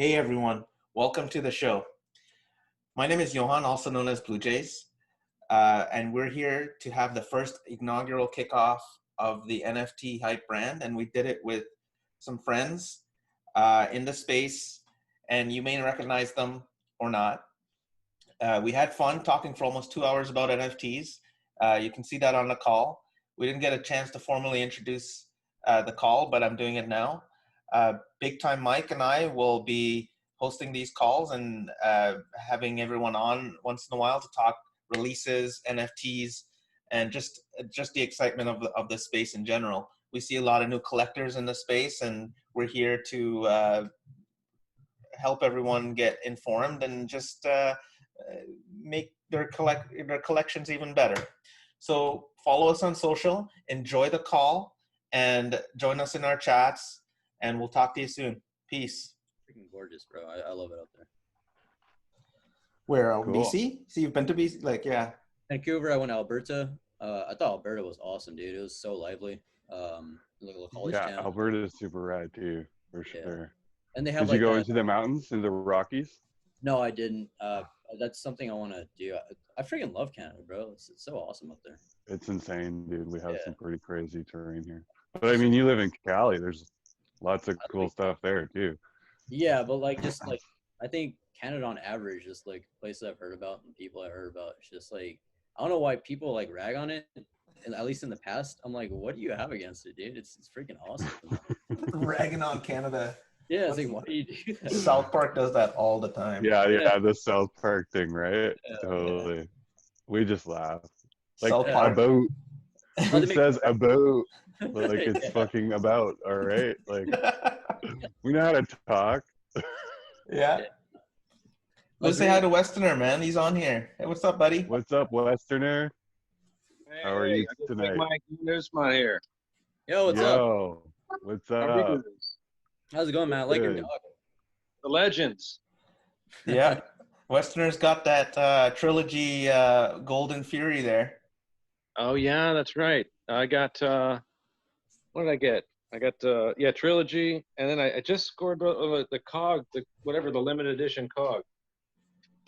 Hey everyone, welcome to the show. My name is Johan, also known as Bluejays, and we're here to have the first inaugural kickoff of the NFT hype brand, and we did it with some friends in the space, and you may recognize them or not. We had fun talking for almost 2 hours about NFTs. You can see that on the call. We didn't get a chance to formally introduce the call, but I'm doing it now. Big Time Mike and I will be hosting these calls and having everyone on once in a while to talk releases, NFTs, and just the excitement of the space in general. We see a lot of new collectors in the space, and we're here to help everyone get informed and just make their collections even better. So follow us on social, enjoy the call, and join us in our chats. And we'll talk to you soon. Peace. Freaking gorgeous, bro. I love it out there. Where? Cool. BC? So you've been to BC? Like, yeah. Vancouver, I went to Alberta. I thought Alberta was awesome, dude. It was so lively. Like a college town. Alberta is super rad too, for sure. Yeah. And they have Did you go into the mountains, in the Rockies? No, I didn't. That's something I want to do. I freaking love Canada, bro. It's so awesome up there. It's insane, dude. We have some pretty crazy terrain here. But I mean, you live in Cali. There's lots of cool stuff there too. Yeah, but like just like I think Canada on average, just like places I've heard about and people I heard about, it's just like I don't know why people like rag on it. And at least in the past, I'm like, what do you have against it, dude? It's freaking awesome. Ragging on Canada. Yeah, it's like, why do you do that? South Park does that all the time. Yeah, the South Park thing, right? Yeah, totally. Yeah. We just laugh. Like South Park. About. Who says about? Like it's fucking about, all right? Like we know how to talk. Yeah. Let's say hi to Westerner, man. He's on here. Hey, what's up, buddy? What's up, Westerner? Hey, how are you tonight? Mike Usman here. Yo, what's up? What's up? How's it going, man? I like your dog. The legends. Yeah. Westerner's got that trilogy Golden Fury there. Oh yeah, that's right. I got what did I get? I got trilogy, and then I just scored the KOG, the limited edition KOG.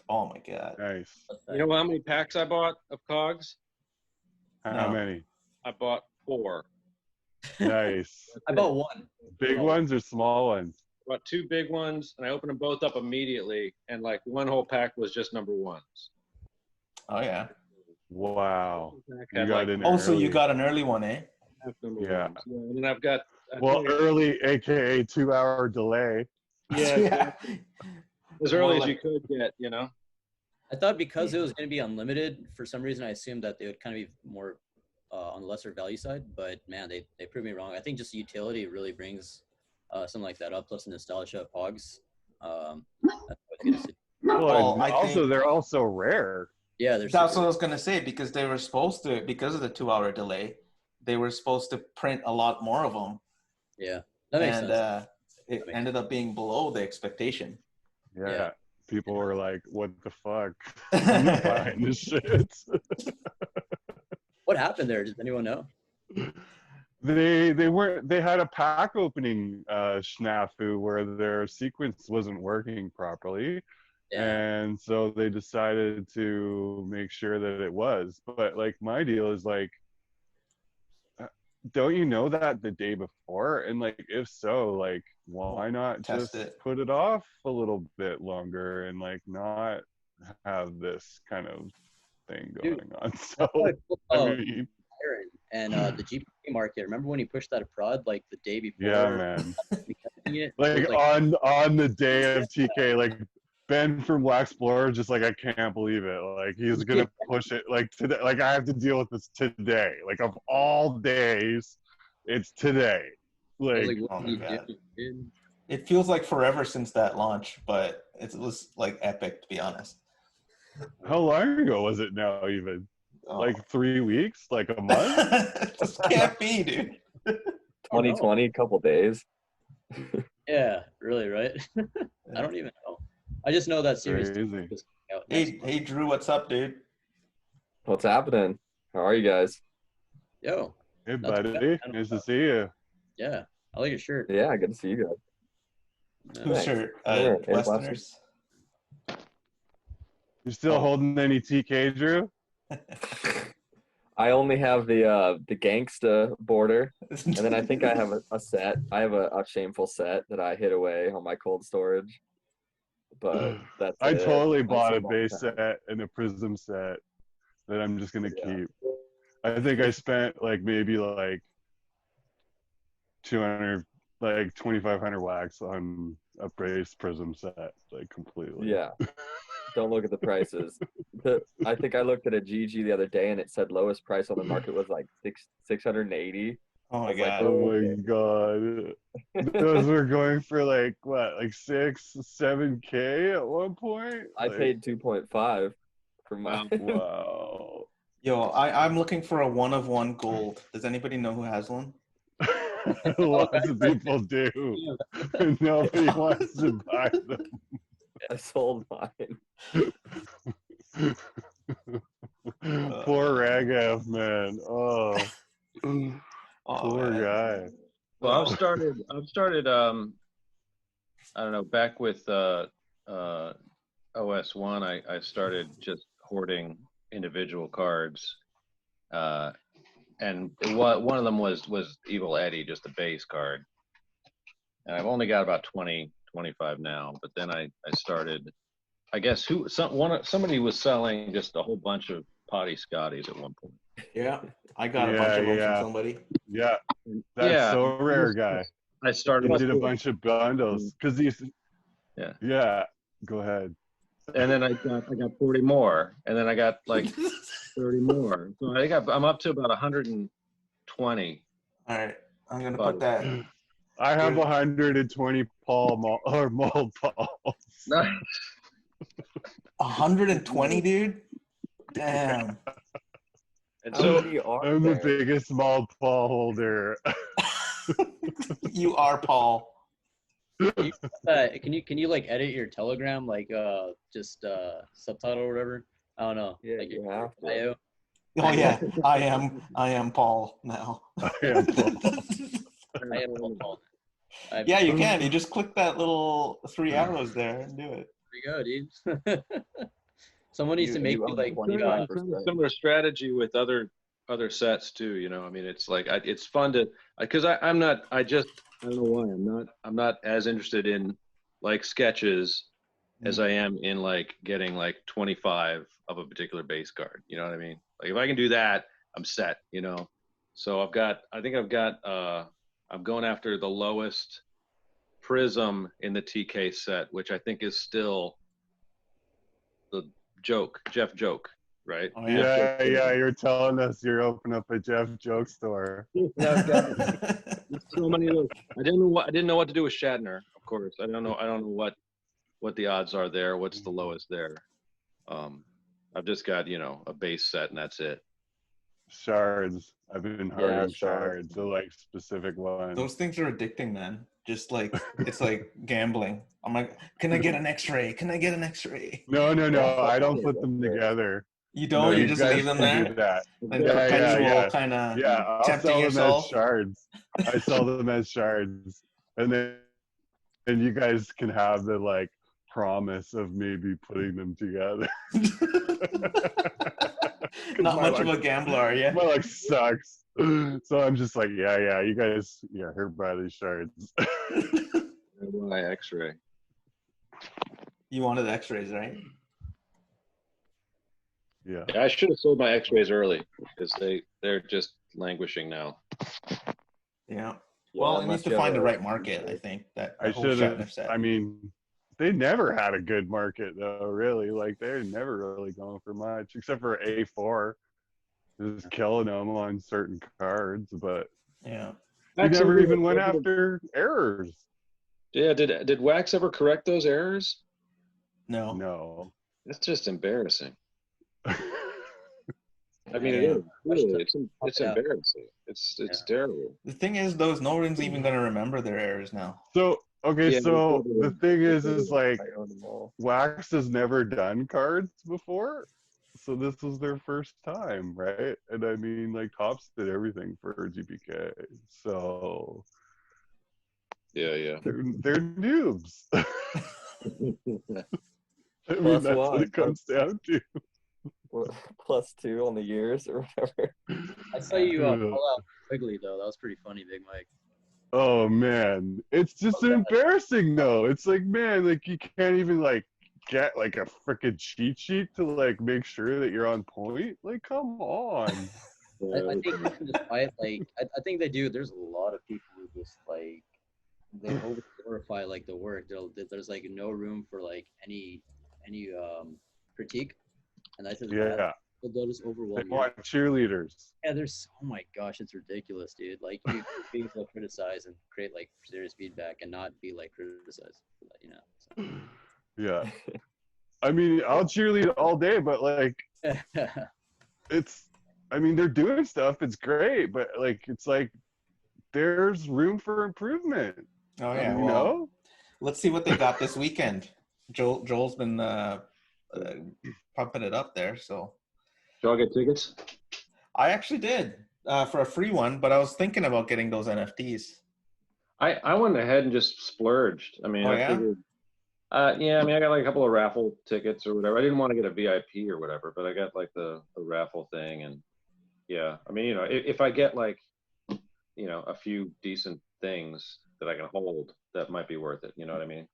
Oh my god. Nice. You know how many packs I bought of KOGs? How many? I bought 4. Nice. I bought 1. Big ones or small ones? I bought 2 big ones, and I opened them both up immediately, and like one whole pack was just number 1s. Oh yeah. Wow. You got so you got an early one, eh? Yeah. And then I've got early, aka 2-hour delay. Yeah. As early as you could get, you know. I thought because it was going to be unlimited, for some reason I assumed that they would kind of be more on the lesser value side, but man, they proved me wrong. I think just utility really brings something like that up, plus the nostalgia of KOGs. They're also rare. Yeah, that's what I was gonna say, because they were supposed to, because of the 2-hour delay, they were supposed to print a lot more of them. Yeah, that makes sense. It ended up being below the expectation. Yeah. People were like, "What the fuck? I'm not buying this shit." What happened there? Does anyone know? They had a pack opening snafu where their sequence wasn't working properly. And so they decided to make sure that it was. But like my deal is like, don't you know that the day before? And like, if so, like, why not just put it off a little bit longer and like not have this kind of thing going on? So I mean, and the GP market. Remember when he pushed that prod like the day before? Yeah, man. like on the day of TK, like. Ben from Wax Explorer, just like, I can't believe it. Like, he's gonna push it like today. Like, I have to deal with this today. Like, of all days, it's today. Like, oh my God. It feels like forever since that launch, but it was like epic, to be honest. How long ago was it now? Even like 3 weeks, like a month? This can't be, dude. 2020, couple days. Yeah, really, right? I don't even know. I just know that series. Hey, Drew, what's up, dude? What's happening? How are you guys? Yo. Hey, buddy. Nice to see you. Yeah, I like your shirt. Yeah, good to see you guys. Who's Thanks. your Sure, and Westerners? You still holding any TK, Drew? I only have the gangsta border, and then I think I have a set. I have a shameful set that I hid away on my cold storage. But that's I it. totally bought a Some base time. set and a prism set that I'm just gonna Yeah. keep. I think I spent like maybe like 200, like 2,500 wax on a base prism set, like completely. Yeah. Don't look at the prices. I think I looked at a GG the other day and it said lowest price on the market was like 680. Oh I my was like, god. Oh okay. my god. Those were going for like what, like 7K at one point? I Like, paid 2.5 for mine. wow. Yo, I'm looking for a 1-of-1 gold. Does anybody know who has one? Lots of people do. Nobody wants to buy them. I sold mine. Poor Ragaf, man. Oh, Oh, poor man. guy. Well, I've started. I don't know. Back with OS1, I started just hoarding individual cards, and one of them was Evil Eddie, just a base card. And I've only got about 20, 25 now. But then I started. I guess somebody was selling just a whole bunch of Potty Scotties at one point. Yeah, I got a bunch of them from somebody. Yeah, that's so rare, guy. I started. You did a bunch of bundles because these. Yeah. Yeah. Go ahead. And then I got 40 more, and then I got like 30 more. So I think I'm up to about 120. All right, I'm gonna put that. I have 120 mold balls. 120, dude. Damn. And How so many are I'm the there? biggest mold ball holder. You are Paul. Can you like edit your Telegram like just subtitle or whatever? I don't know. Yeah, like you have to. bio? Oh yeah, I am Paul now. I am Paul. I am Paul. Yeah, you can. You just click that little 3 arrows there and do it. There you go, dude. Someone needs to make me own like 25%. similar strategy with other sets too. You know, I mean, it's like it's fun to because I don't know why I'm not as interested in like sketches as I am in like getting like 25 of a particular base card. You know what I mean? Like if I can do that, I'm set. You know, so I'm going after the lowest prism in the TK set, which I think is still the Jeff Joke, right? Oh, Yeah, you're telling us you're opening up a Jeff Joke store. I've got so many of those. I didn't know what to do with Shatner, of course. I don't know what the odds are there, what's the lowest there. I've just got, a base set and that's it. Shards. I've been harding shards. shards. The like specific ones. Those things are addicting, man. Just like it's like gambling. I'm like, can I get an X-ray? Can I get an X-ray? No. I don't put them together. You don't. No, you just guys leave them can there. do that. And perpetual kind of I'll tempting sell them yourself. as shards. I sell them as shards, and you guys can have the like promise of maybe putting them together. Not much of a gambler, are you? My luck sucks. So I'm just like, yeah, you guys, here, buy these shards. My X-ray. You wanted X-rays, right? Yeah. I should have sold my X-rays early because they're just languishing now. Yeah. Well, it needs to find the right market, I think. I should have. I mean, they never had a good market though. Really, like they're never really going for much, except for A4, just killing them on certain cards. But yeah, you never even went after errors. Yeah. Did Wax ever correct those errors? No. That's just embarrassing. I mean, Yeah. it is. Really, it's embarrassing. It's terrible. The thing is, though, no one's even gonna remember their errors now. So so the thing is like I own them all. Wax has never done cards before, so this was their first time, right? And I mean, like Tops did everything for GPK, so Yeah. They're noobs. I mean, Plus that's what one. it comes down to. +2 on the years or whatever. I saw you pull out Quigley though. That was pretty funny, Big Mike. Oh man, it's just embarrassing though. It's like, man, like you can't even like get like a freaking cheat sheet to like make sure that you're on point. Like, come on. I think despite I think they do. There's a lot of people who just like they over glorify like the work. There's like no room for like any critique, and that's just Yeah. they'll just They overwhelm you. want cheerleaders. Yeah, there's oh my gosh, it's ridiculous, dude. Like you be able to criticize and create like serious feedback and not be like criticized for that, you know. So. Yeah. I mean, I'll cheerlead all day, but like it's I mean, they're doing stuff, it's great, but like it's like there's room for improvement. Oh yeah, you well, know? let's see what they got this weekend. Joel's been pumping it up there, so. Did y'all get tickets? I actually did for a free one, but I was thinking about getting those NFTs. I went ahead and just splurged. I mean, Oh, I yeah? figured, yeah, I mean, I got like a couple of raffle tickets or whatever. I didn't want to get a VIP or whatever, but I got like the raffle thing, and yeah, I mean, you know, if I get like, you know, a few decent things that I can hold, that might be worth it. You know what I mean?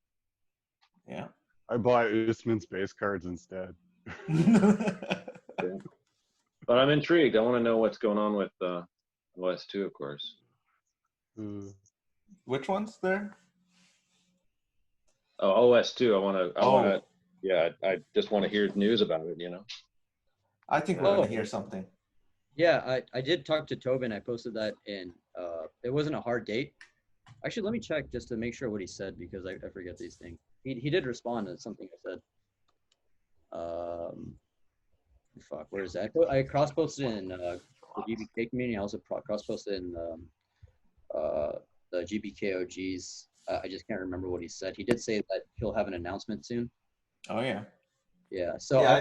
Yeah. I bought Usman's base cards instead. Yeah. But I'm intrigued. I want to know what's going on with OS2, of course. Which one's there? Oh, OS2. I want to. Yeah, I just want to hear news about it. You know. I think we're going to hear something. Yeah, I did talk to Tobin. I posted that in. It wasn't a hard date. Actually, let me check just to make sure what he said because I forget these things. He did respond to something I said. Fuck, where is that? I cross posted in the GBK community. I also cross posted in the GBKOGs. I just can't remember what he said. He did say that he'll have an announcement soon. Oh yeah. Yeah. So yeah,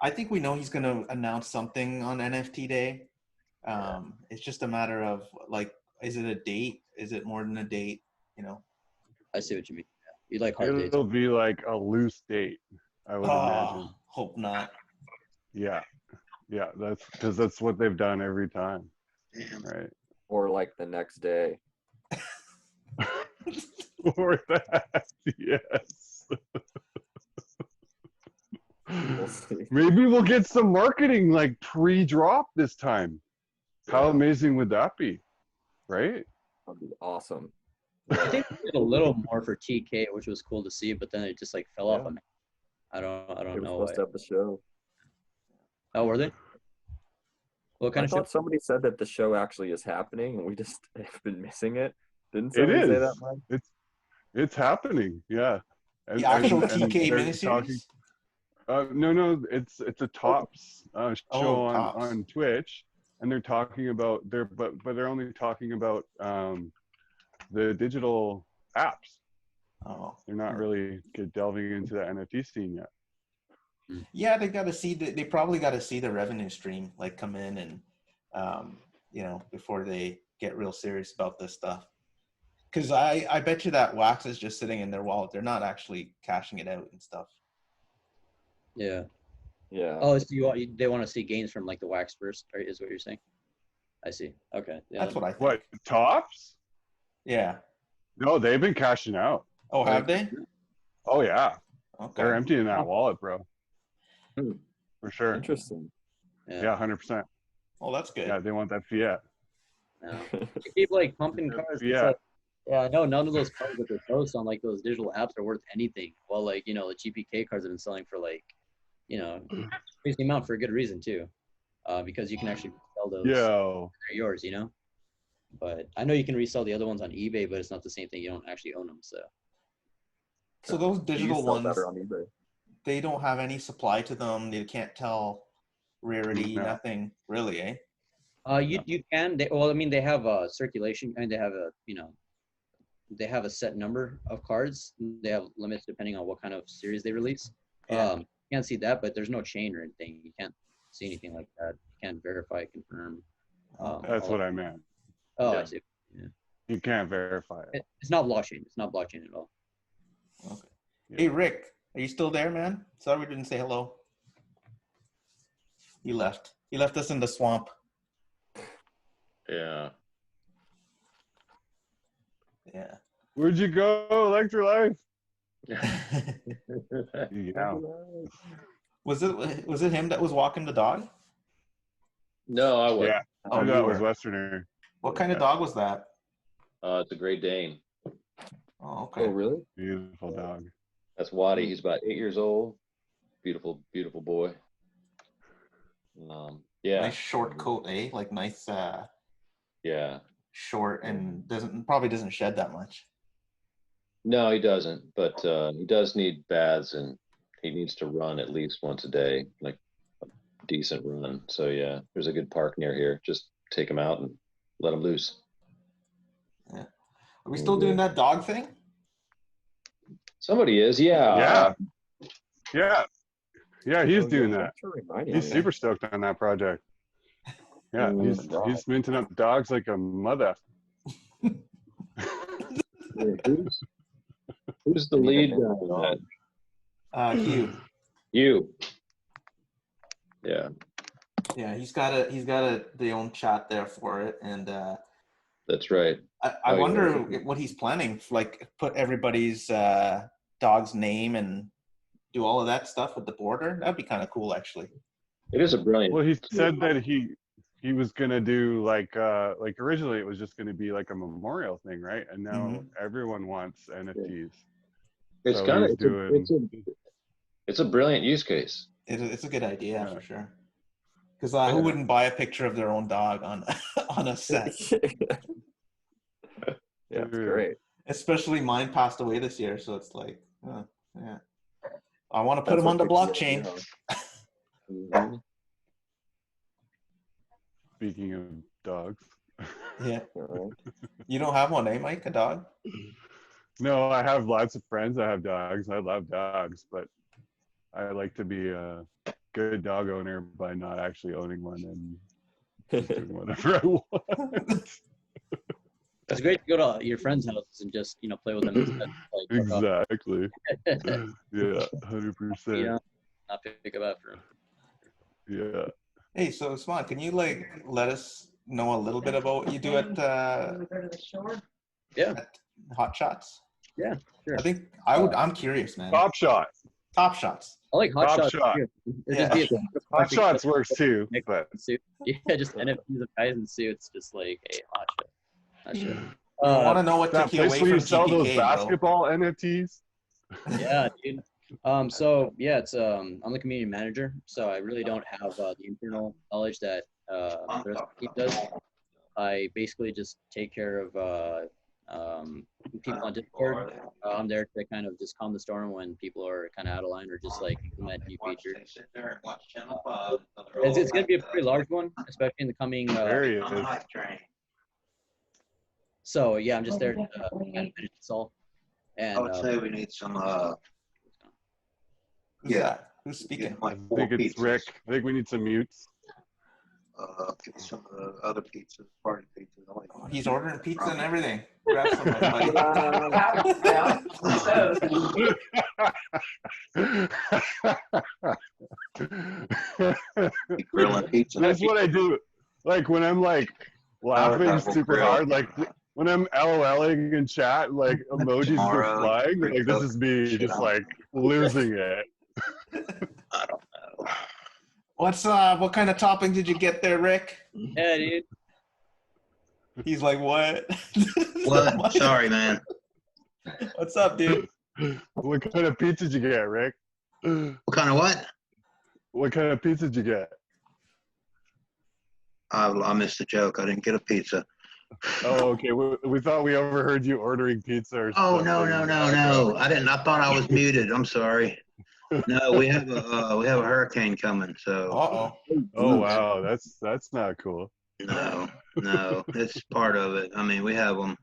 I think we know he's going to announce something on NFT Day. It's just a matter of like, is it a date? Is it more than a date? You know. I see what you mean. Yeah. You like hard dates. It'll be like a loose date, I would imagine. Hope not. Yeah, that's because that's what they've done every time. Damn. Right. Or like the next day. Or that, yes. We'll see. Maybe we'll get some marketing like pre-drop this time. How amazing would that be? Right? That'd be awesome. I think we did a little more for TK, which was cool to see, but then it just like fell off. I mean, I don't They were know. supposed to have the show. Oh, were they? What kind I of show? thought somebody said that the show actually is happening, and we just have been missing it. Didn't somebody say that, Mike? It's happening. Yeah. The actual TK miniseries? No, it's a Tops show Tops. on Twitch, and they're talking about but they're only talking about the digital apps. Oh, they're not really delving into the NFT scene yet. Yeah, they got to see they probably got to see the revenue stream like come in and you know, before they get real serious about this stuff. Because I bet you that wax is just sitting in their wallet. They're not actually cashing it out and stuff. Yeah. Yeah. Oh, so they want to see gains from like the wax first, right, is what you're saying? I see. Okay. Yeah, That's what I think. What, Tops? Yeah. No, they've been cashing out. Oh, have they? Oh yeah. Okay. They're emptying that wallet, bro. For sure. Interesting. Yeah, 100%. Oh, that's good. Yeah, they want that fiat. No. You keep like pumping cards. Yeah. Like, yeah, I know none of those cards that they post on like those digital apps are worth anything. Well, like, you know, the GPK cards have been selling for like, you know, crazy amount for a good reason too. Because you can actually sell those. Yo. They're yours, you know? But I know you can resell the other ones on eBay, but it's not the same thing. You don't actually own them, so. So those digital ones, better on eBay. They don't have any supply to them. They can't tell rarity, nothing really, eh? You can. Well, I mean, they have a circulation, and they have a, you know, they have a set number of cards. They have limits depending on what kind of series they release. Yeah. You can't see that, but there's no chain or anything. You can't see anything like that. You can't verify, confirm. That's what I meant. Oh, Yeah. I see. Yeah. You can't verify it. It's not blockchain. It's not blockchain at all. Okay. Hey, Rick, are you still there, man? Sorry we didn't say hello. He left. He left us in the swamp. Yeah. Yeah. Where'd you go, Electrolife? Yeah. Yeah. Was it him that was walking the dog? No, I wasn't. Yeah. Oh, That you was were. Westerner. What kind of dog was that? It's a Great Dane. Oh, okay. Oh, really? Beautiful dog. That's Waddy. He's about 8 years old. Beautiful, beautiful boy. Yeah. Nice short coat, eh? Like nice, Yeah. short, and probably doesn't shed that much. No, he doesn't. But he does need baths, and he needs to run at least once a day, like a decent run. So yeah, there's a good park near here. Just take him out and let him loose. Yeah. Are we still doing that dog thing? Somebody is, yeah. Yeah. Yeah, he's doing that. Thanks for reminding He's me. super stoked on that project. Yeah, he's minting up dogs like a mother. Who's the lead guy on that? Hugh. You. Yeah, Yeah, he's got the own chat there for it, and that's right. I Oh, wonder yeah. what he's planning. Like, put everybody's dog's name and do all of that stuff with the border. That'd be kind of cool, actually. It is a brilliant. Well, he said that he was gonna do like originally it was just gonna be like a memorial thing, right? And now everyone wants NFTs. It's So kind of he's doing. it's a brilliant use case. It's a good idea for sure. Because Yeah. who wouldn't buy a picture of their on dog on on a set? Yeah, it's great. Especially mine passed away this year, so it's like, yeah. I want to put That's him on the what makes blockchain. it, yeah. Speaking of dogs. Yeah. Alright. You don't have one, eh, Mike? A dog? No, I have lots of friends that have dogs. I love dogs, but I like to be a good dog owner by not actually owning one and just doing whatever I want. It's great to go to your friend's house and just play with them instead. Like, Exactly. Yeah, 100%. Not pick up after him. Yeah. Hey, so Usman, can you let us know a little bit about what you do at Yeah. at Hot Shots? Yeah, sure. I think I'm curious, man. Top shot. Top Shots. I like Hot Top Shots shot. too. Yeah. Just be Hot shots works too, but suit. Yeah, just NFTs of guys in suits, just like a hot shot. Hot shot. I want to know what that took you place away where from you sell those TPK, bro. basketball NFTs. Yeah, dude. So yeah, it's I'm the community manager, so I really don't have the internal knowledge that the rest of the team does. I basically just take care of people on Discord. I'm there to kind of just calm the storm when people are kind of out of line or just like implement new features. It's going to be a pretty large one, especially in the coming. There he is. So yeah, I'm just there to kind of manage this all. And I would say we need some. Who's speaking? I think it's Rick. I think we need some mutes. Get some of the other pizzas, party pizzas. He's ordering pizza and everything. Grab some, buddy. Grilling pizza. That's what I do. Like when I'm like laughing super hard, like when I'm LOLing in chat, like emojis go flying. Like this is me just like losing it. I don't know. What kind of topping did you get there, Rick? yeah, dude. He's like, what? What? Sorry, man. What's up, dude? What kind of pizza did you get, Rick? What kind of what? What kind of pizza did you get? I missed the joke. I didn't get a pizza. Oh, okay. We thought we overheard you ordering pizza or Oh, something. no. I didn't. I thought I was muted. I'm sorry. No, we have a hurricane coming. So. Uh-oh. Oh wow, that's not cool. No, it's part of it. I mean, we have them.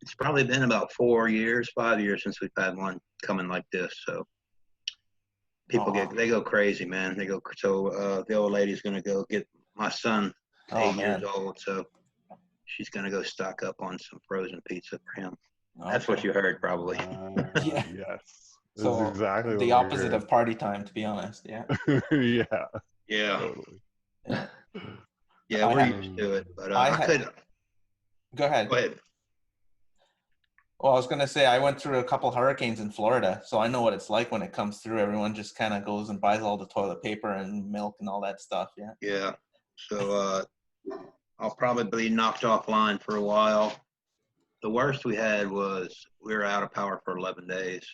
It's probably been about 5 years since we've had one coming like this. So people they go crazy, man. They go. So the old lady's gonna go get my son, 8 years old. So she's gonna go stock up on some frozen pizza for him. That's Okay. what you heard, probably. Yeah. Yes. This So is exactly the what opposite of party time, to be honest. Yeah. yeah. Yeah, Totally. yeah, I we're had- used to it, but I I had- could Go ahead. go ahead. Well, I was going to say, I went through a couple hurricanes in Florida, so I know what it's like when it comes through. Everyone just kind of goes and buys all the toilet paper and milk and all that stuff. Yeah. Yeah, so I'll probably be knocked offline for a while. The worst we had was we were out of power for 11 days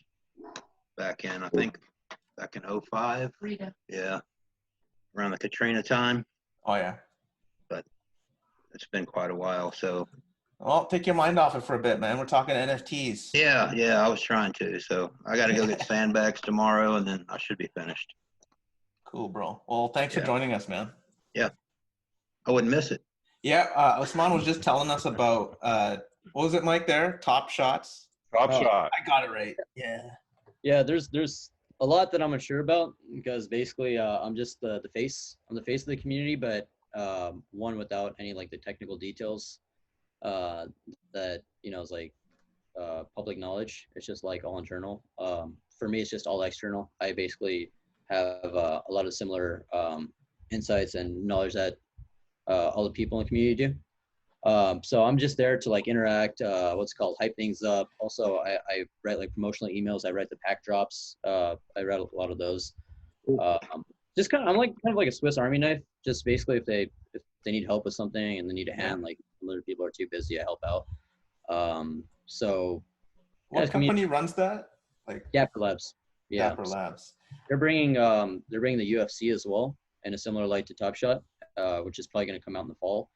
back in, I think, back in 05. Rita. Yeah, around the Katrina time. Oh, yeah. It's been quite a while, so. Well, take your mind off it for a bit, man. We're talking NFTs. Yeah, I was trying to. So I got to go get sandbags tomorrow, and then I should be finished. Cool, bro. Well, thanks for Yeah. joining us, man. I wouldn't miss it. Yeah, Usman was just telling us about, what was it, Mike, there? Top Shots. Top Oh. shot. I got it right. Yeah. Yeah, there's a lot that I'm unsure about because basically I'm just the face. I'm the face of the community, but one without any like the technical details that is like public knowledge. It's just like all internal. For me, it's just all external. I basically have a lot of similar insights and knowledge that all the people in the community do. So I'm just there to like interact, what's called hype things up. Also, I write like promotional emails. I write the pack drops. I write a lot of those. Just I'm kind of like a Swiss Army knife. Just basically if they need help with something and they need a hand, like other people are too busy, I help out. So What company runs that? Like Dapper Labs. Yeah. Dapper Labs. They're bringing the UFC as well in a similar light to Top Shot, which is probably going to come out in the fall.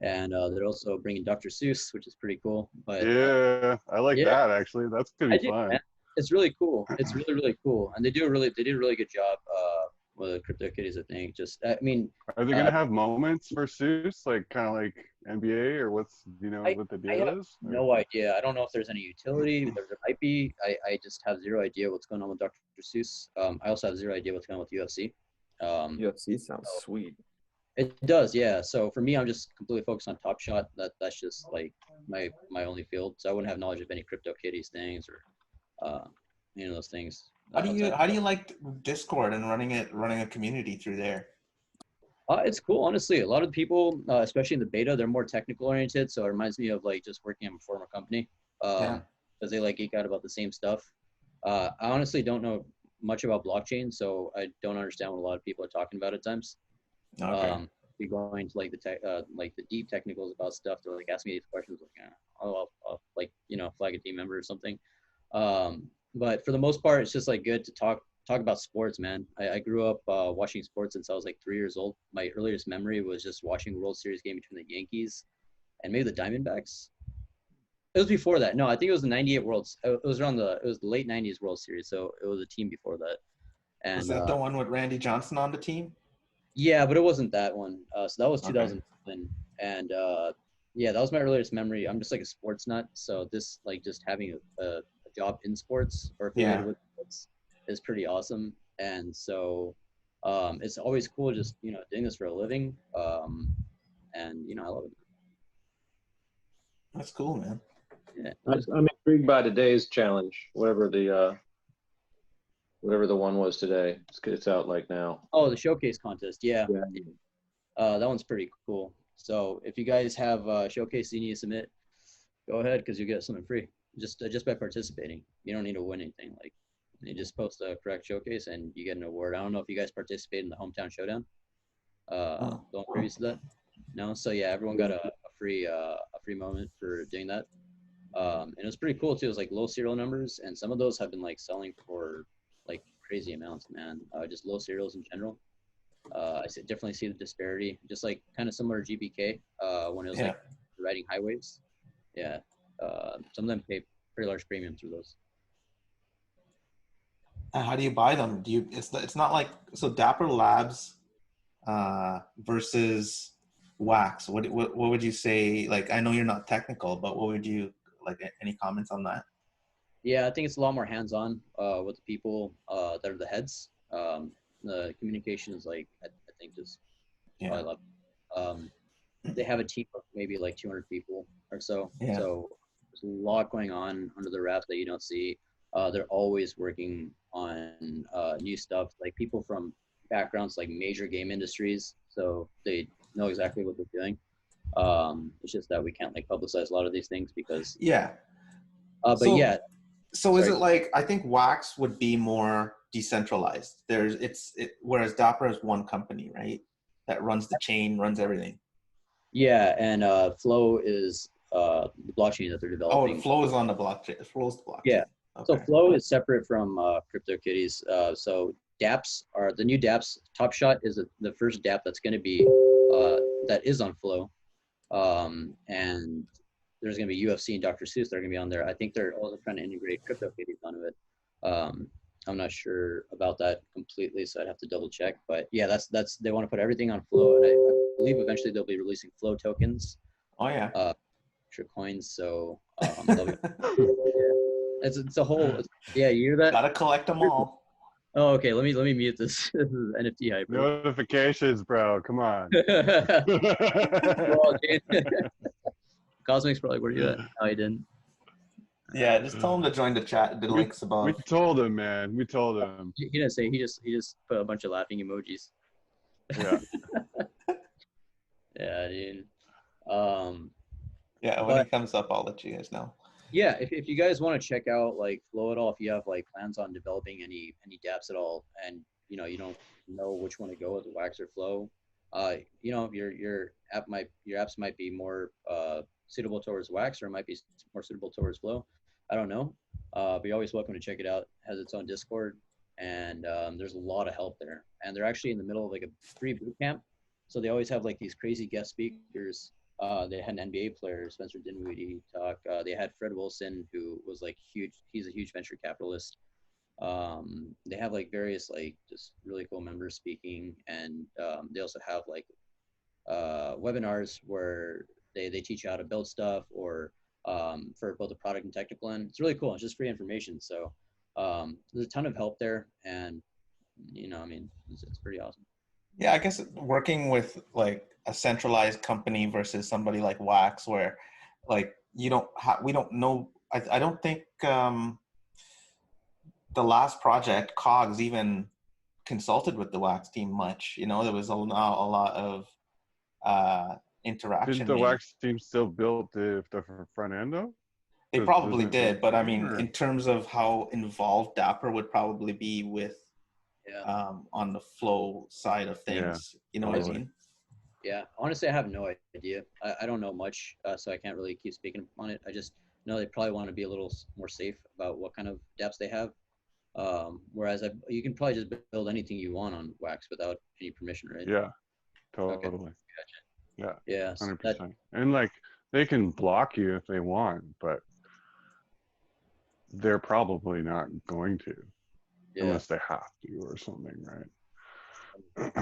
And they're also bringing Dr. Seuss, which is pretty cool. But Yeah, I like yeah. that actually. That's gonna be fun. Man. It's really cool. It's really cool, and they did a really good job with the CryptoKitties. I think. I mean, Are they gonna have moments for Seuss, like kind of like NBA, or what's what the deal is? Or- no idea. I don't know if there's any utility. There might be. I just have zero idea what's going on with Dr. Seuss. I also have zero idea what's going on with UFC. UFC sounds sweet. It does, yeah. So for me, I'm just completely focused on Top Shot. That's just like my only field. So I wouldn't have knowledge of any CryptoKitties things or those things. How do you like Discord and running a community through there? It's cool, honestly. A lot of people, especially in the beta, they're more technical oriented. So it reminds me of like just working in a former company because they like geek out about the same stuff. I honestly don't know much about blockchain, so I don't understand what a lot of people are talking about at times. Okay. Be going to like the deep technicals about stuff to like ask me these questions like I'll like flag a team member or something. But for the most part, it's just like good to talk about sports, man. I grew up watching sports since I was like 3 years old. My earliest memory was just watching a World Series game between the Yankees and maybe the Diamondbacks. It was before that. No, I think it was the '98 Worlds. It was the late '90s World Series, so it was a team before that. And Was that the one with Randy Johnson on the team? yeah, but it wasn't that one. So that was Okay. 2007. And yeah, that was my earliest memory. I'm just like a sports nut. So this, like just having a job in sports or affiliated with sports is pretty awesome. And so it's always cool just, doing this for a living. And, I love it. That's cool, man. Yeah. I'm intrigued by today's challenge, whatever the one was today. It's out like now. Oh, the showcase contest. Yeah. Yeah. That one's pretty cool. So if you guys have a showcase you need to submit, go ahead because you get something free just by participating. You don't need to win anything. Like you just post a correct showcase and you get an award. I don't know if you guys participated in the hometown showdown. Don't previous to that. No. So yeah, everyone got a free moment for doing that. And it was pretty cool too. It was like low serial numbers, and some of those have been like selling for like crazy amounts, man. Just low serials in general. I definitely see the disparity, just like kind of similar to GBK when it was like riding high waves. Yeah, some of them pay pretty large premiums for those. How do you buy them? It's not like so Dapper Labs versus WAX. What would you say? Like I know you're not technical, but what would you like? Any comments on that? Yeah, I think it's a lot more hands-on with the people that are the heads. The communication is like I think just I love. they have a team of maybe like 200 people or so. Yeah. So there's a lot going on under the wraps that you don't see. They're always working on new stuff, like people from backgrounds like major game industries, so they know exactly what they're doing. It's just that we can't like publicize a lot of these things because Yeah. but So- yeah, So is Sorry. it like, I think Wax would be more decentralized. Whereas Dapper is one company, right? That runs the chain, runs everything. yeah, and Flow is the blockchain that they're Oh, developing. Flow is on the blockchain. Flow's the blockchain. Yeah. Okay. So Flow is separate from CryptoKitties. So dApps are the new dApps. TopShot is the first dApp that's going to be that is on Flow, and there's going to be UFC and Dr. Seuss that are going to be on there. I think they're also trying to integrate CryptoKitties onto it. I'm not sure about that completely, so I'd have to double check. But yeah, that's they want to put everything on Flow, and I believe eventually they'll be releasing Flow tokens, Oh yeah. extra coins. So it's a whole yeah. You hear that? Gotta collect them all. Oh, okay. Let me mute this. This is NFT hype. Notifications, bro. Come on. Well, Cosmic's probably where you at? No, he didn't. Yeah, just tell them to join the chat. The links above. We told him, man. We told him. He didn't say. He just put a bunch of laughing emojis. Yeah. Yeah, dude. Yeah, when he comes up, I'll let you guys know. Yeah, if you guys want to check out like Flow at all, if you have like plans on developing any dApps at all, and you don't know which one to go with, Wax or Flow, your apps might be more suitable towards Wax, or it might be more suitable towards Flow. I don't know, but you're always welcome to check it out. It has its own Discord, and there's a lot of help there. And they're actually in the middle of like a free boot camp, so they always have like these crazy guest speakers. They had an NBA player, Spencer Dinwiddie, talk. They had Fred Wilson, who was like huge. He's a huge venture capitalist. They have like various like just really cool members speaking, and they also have like webinars where they teach you how to build stuff, or for both the product and technical end. It's really cool. It's just free information. So there's a ton of help there, and it's pretty awesome. Yeah, I guess working with like a centralized company versus somebody like Wax, where like we don't know. I don't think the last project KOGS even consulted with the Wax team much. There was a lot of interaction. Didn't the Wax team still build the front end though? They probably did, but I mean, in terms of how involved Dapper would probably be with on the Flow side of things. You know what I mean? Yeah, honestly, I have no idea. I don't know much, so I can't really keep speaking on it. I just know they probably want to be a little more safe about what kind of dApps they have. Whereas you can probably just build anything you want on Wax without any permission, right? Yeah, totally. Okay. Gotcha. Yeah, 100%. And like they can block you if they want, but they're probably not going to, unless they have to or something, right?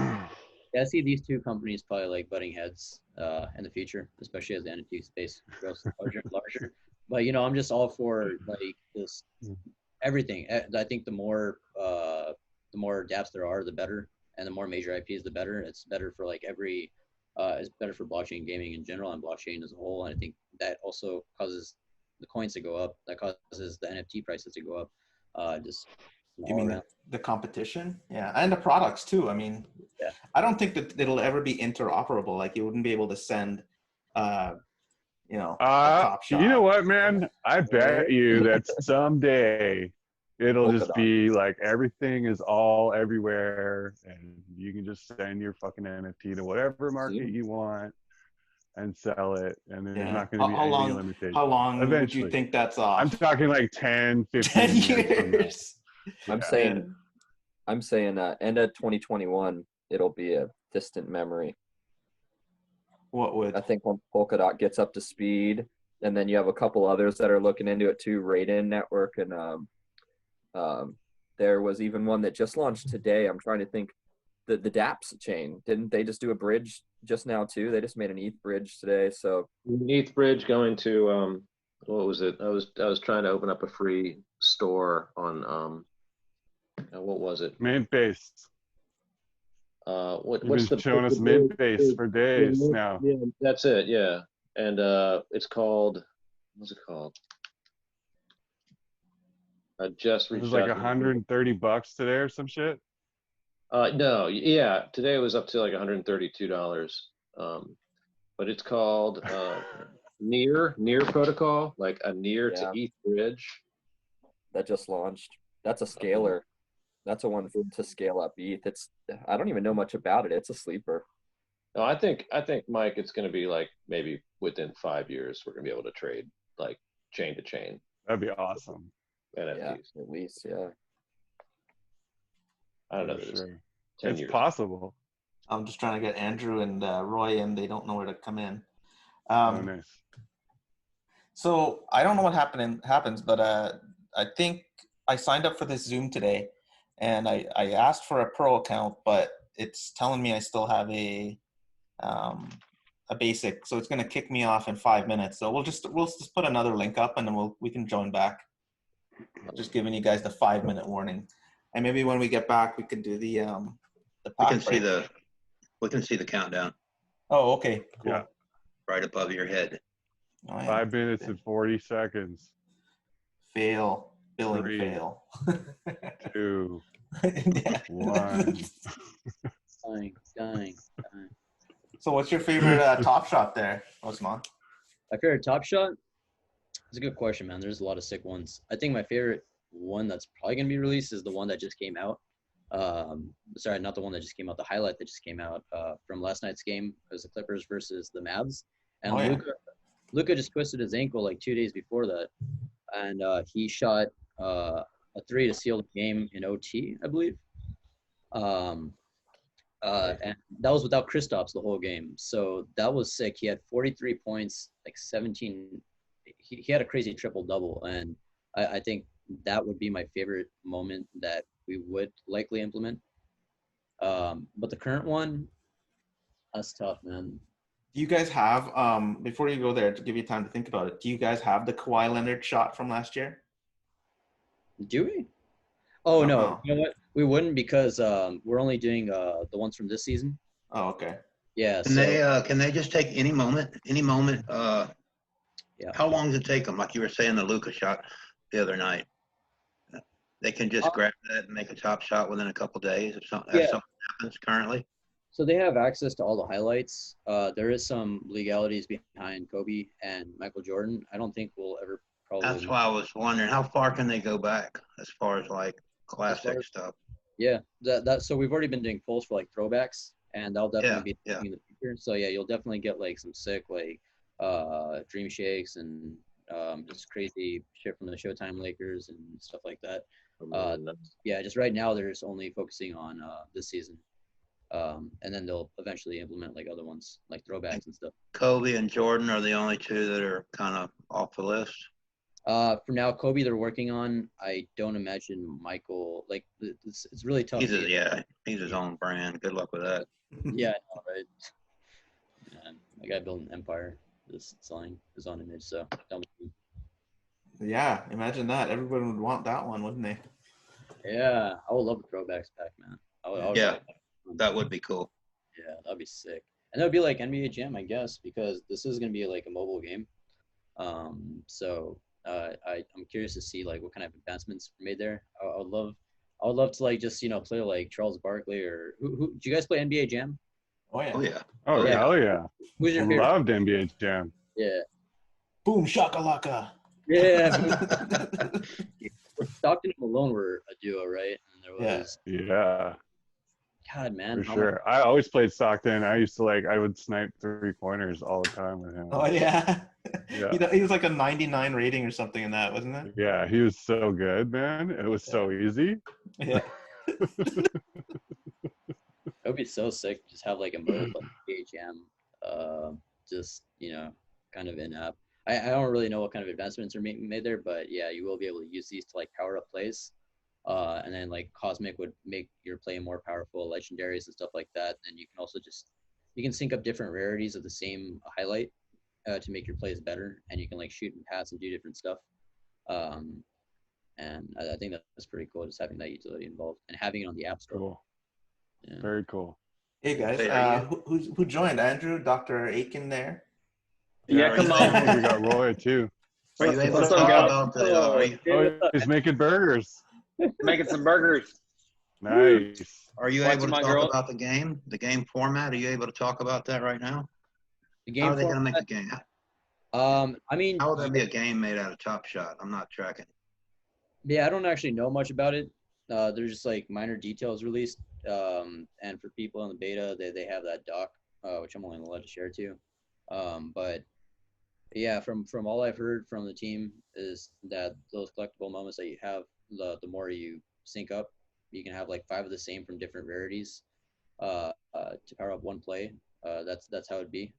Yeah, I see these two companies probably like butting heads in the future, especially as the NFT space grows larger and larger. But I'm just all for like this everything. I think the more dApps there are, the better, and the more major IPs, the better. It's better for like it's better for blockchain gaming in general and blockchain as a whole. And I think that also causes the coins to go up. That causes the NFT prices to go up. You mean the competition? Yeah, and the products too. I mean, I don't think that it'll ever be interoperable. Like you wouldn't be able to send, a top shot. You know what, man? I bet you that someday it'll just be like everything is all everywhere, and you can just send your fucking NFT to whatever market you want and sell it, and then there's not going to be any limitation. How long would you think that's off? I'm talking like 10, 15 years. I'm saying end of 2021, it'll be a distant memory. What would? I think when Polkadot gets up to speed, and then you have a couple others that are looking into it too, Raiden Network, and there was even one that just launched today. I'm trying to think, the dApps chain. Didn't they just do a bridge just now too? They just made an ETH bridge today. So an ETH bridge going to what was it? I was trying to open up a free store on what was it? Main base. You've what's been the showing us the mid base big- for days yeah, now. yeah, that's it. Yeah, and it's called, what's it called? I just It was reached like out. $130 today or some shit. No, yeah, today it was up to like $132. But it's called Near Protocol, like a near to Yeah. ETH bridge. That just launched. That's a scaler. That's a one to scale up ETH. I don't even know much about it. It's a sleeper. No, I think Mike, it's going to be like maybe within 5 years we're going to be able to trade like chain to chain That'd be awesome. NFTs. Yeah, at least, yeah. I don't know. For It's sure. 10 It's years. possible. I'm just trying to get Andrew and Roy in. They don't know where to come in. Oh, nice. So I don't know what happens, but I think I signed up for this Zoom today, and I asked for a pro account, but it's telling me I still have a basic, so it's going to kick me off in 5 minutes. So we'll just put another link up, and then we can join back. Just giving you guys the 5-minute warning, and maybe when we get back, we can do the We can pack see break. we can see the countdown Oh, okay, cool. Yeah. right above your head. Oh, yeah. 5 minutes and 40 seconds. Fail. Billing 3, fail. 2, Yeah. 1. Dying. So what's your favorite top shot there, Usman? My favorite top shot? It's a good question, man. There's a lot of sick ones. I think my favorite one that's probably gonna be released is the one that just came out. Sorry, not the one that just came out. The highlight that just came out from last night's game. It was the Clippers versus the Mavs, and Oh, yeah. Luka just twisted his ankle like 2 days before that, and he shot a 3 to seal the game in OT, I believe. And that was without Kristaps the whole game. So that was sick. He had 43 points, like 17. He had a crazy triple-double. And I think that would be my favorite moment that we would likely implement. But the current one, that's tough, man. Do you guys have, before you go there, to give you time to think about it, do you guys have the Kawhi Leonard shot from last year? Do we? Oh, no. Uh-uh. You know what? We wouldn't because we're only doing the ones from this season. Oh, okay. Yeah. Can they just take any moment? Yeah. How long does it take them? Like you were saying, the Luka shot the other night. They can just grab that and make a top shot within a couple days if something happens currently. So they have access to all the highlights. There is some legalities behind Kobe and Michael Jordan. I don't think we'll ever probably. That's why I was wondering how far can they go back as far as like classic stuff. Yeah, so we've already been doing polls for like throwbacks, and that'll definitely be in the future. So yeah, you'll definitely get like some sick like dream shakes and just crazy shit from the Showtime Lakers and stuff like that. Yeah, just right now they're just only focusing on this season. And then they'll eventually implement like other ones, like throwbacks and stuff. Kobe and Jordan are the only two that are kind of off the list. For now, Kobe they're working on. I don't imagine Michael. Like it's really tough. He's his own brand. Good luck with that. Yeah, I know, right? Man, that guy built an empire just selling his own image. So Yeah, imagine that. Everybody would want that one, wouldn't they? yeah, I would love the throwbacks back, man. That would be cool. Yeah, that'd be sick. And that would be like NBA Jam, I guess, because this is gonna be like a mobile game. So I'm curious to see like what kind of advancements were made there. I would love to like just play like Charles Barkley or who do you guys play NBA Jam? Oh yeah. Oh yeah. Oh, yeah. hell yeah. Who's your favorite? Loved NBA Jam. Yeah. Boom shakalaka. Yeah. Stockton and Malone were a duo, right? And there was Yeah. God, man. For sure. I always played Stockton. I used to I would snipe 3-pointers all the time with him. Oh yeah. Yeah. He was like a 99 rating or something in that, wasn't it? Yeah, he was so good, man. It was so easy. Yeah. It would be so sick to just have like a mode like PHM, just kind of in app. I don't really know what kind of advancements are made there, but yeah, you will be able to use these to like power up plays. And then like Cosmic would make your play more powerful, legendaries and stuff like that. And you can also you can sync up different rarities of the same highlight to make your plays better, and you can like shoot and pass and do different stuff. And I think that's pretty cool, just having that utility involved and having it on the App Store. Cool. Yeah. Very cool. Hey guys, Hey, are you- who joined? Andrew, Dr. Akien there. Yeah, come on. We got Roy too. Are you able to What's up, talk guys? about the? Are you, Oh, he's making burgers. Making some burgers. Nice. are you Watching able to my talk girl. about the game format? Are you able to talk about that right now? The How game are they going to make format, the game? I mean, How will there be a game made out of Top Shot? I'm not tracking. yeah, I don't actually know much about it. There's just like minor details released. And for people in the beta, they have that doc, which I'm only allowed to share too. But yeah, from all I've heard from the team is that those collectible moments that you have, the more you sync up, you can have like 5 of the same from different rarities to power up one play. That's how it'd be.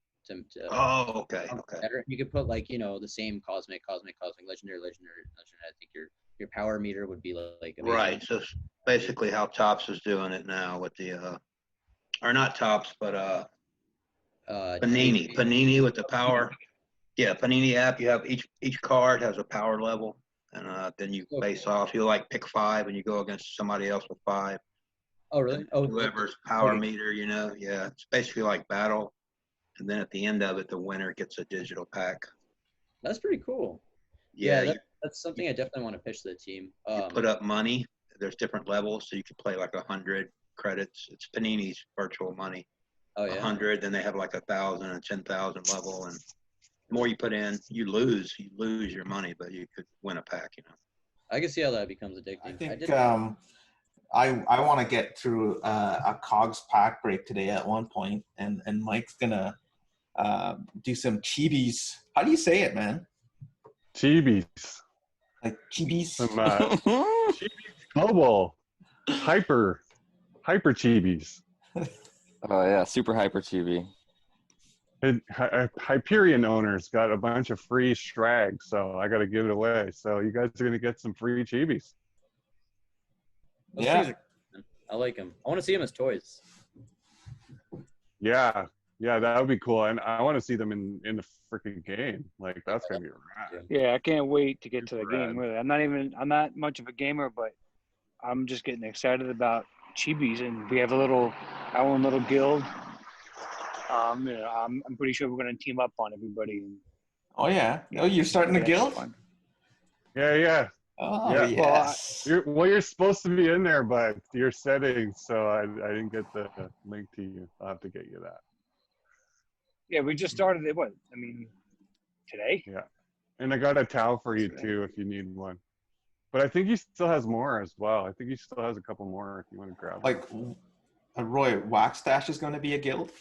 Oh, okay, okay. Better. You could put like the same cosmic, legendary. I think your power meter would be like amazing. Right. So it's basically how Tops is doing it now with the or not Tops, but Panini with the power. Yeah, Panini app. You have each card has a power level, and then you face off. You like pick 5, and you go against somebody else with 5. Oh really? Oh, Whoever's power okay. meter, yeah, it's basically like battle. And then at the end of it, the winner gets a digital pack. That's pretty cool. Yeah, That's something I definitely want to pitch to the team. you put up money. There's different levels, so you could play like 100 credits. It's Panini's virtual money. Oh yeah. 100, then they have like 1,000 and 10,000 level, and the more you put in, you lose your money, but you could win a pack. I can see how that becomes addicting. I think I want to get through a COGS pack break today at one point, and Mike's gonna do some Chibis. How do you say it, man? Chibis. Like Chibis? Some Chibis Global. Hyper Chibis. Oh yeah, super hyper chibi. Hyperion owners got a bunch of free strag, so I got to give it away. So you guys are gonna get some free Chibis. Those Yeah. things I like them. I want to see them as toys. Yeah, that would be cool, and I want to see them in the freaking game. Like that's gonna be rad. Yeah, I can't wait to get to the Super game. rad. Really, I'm not much of a gamer, but I'm just getting excited about Chibis, and we have our own little guild. I'm pretty sure we're gonna team up on everybody. And, Oh yeah. Oh, you're starting a that's guild? fun. Yeah. Oh Yeah. yes. You're supposed to be in there, but your settings, so I didn't get the link to you. I'll have to get you that. Yeah, we just started it. Today? Yeah, and I got a towel for you too if you need one. But I think he still has more as well. I think he still has a couple more if you want to grab them. Like Roy, Wax Stash is going to be a guild?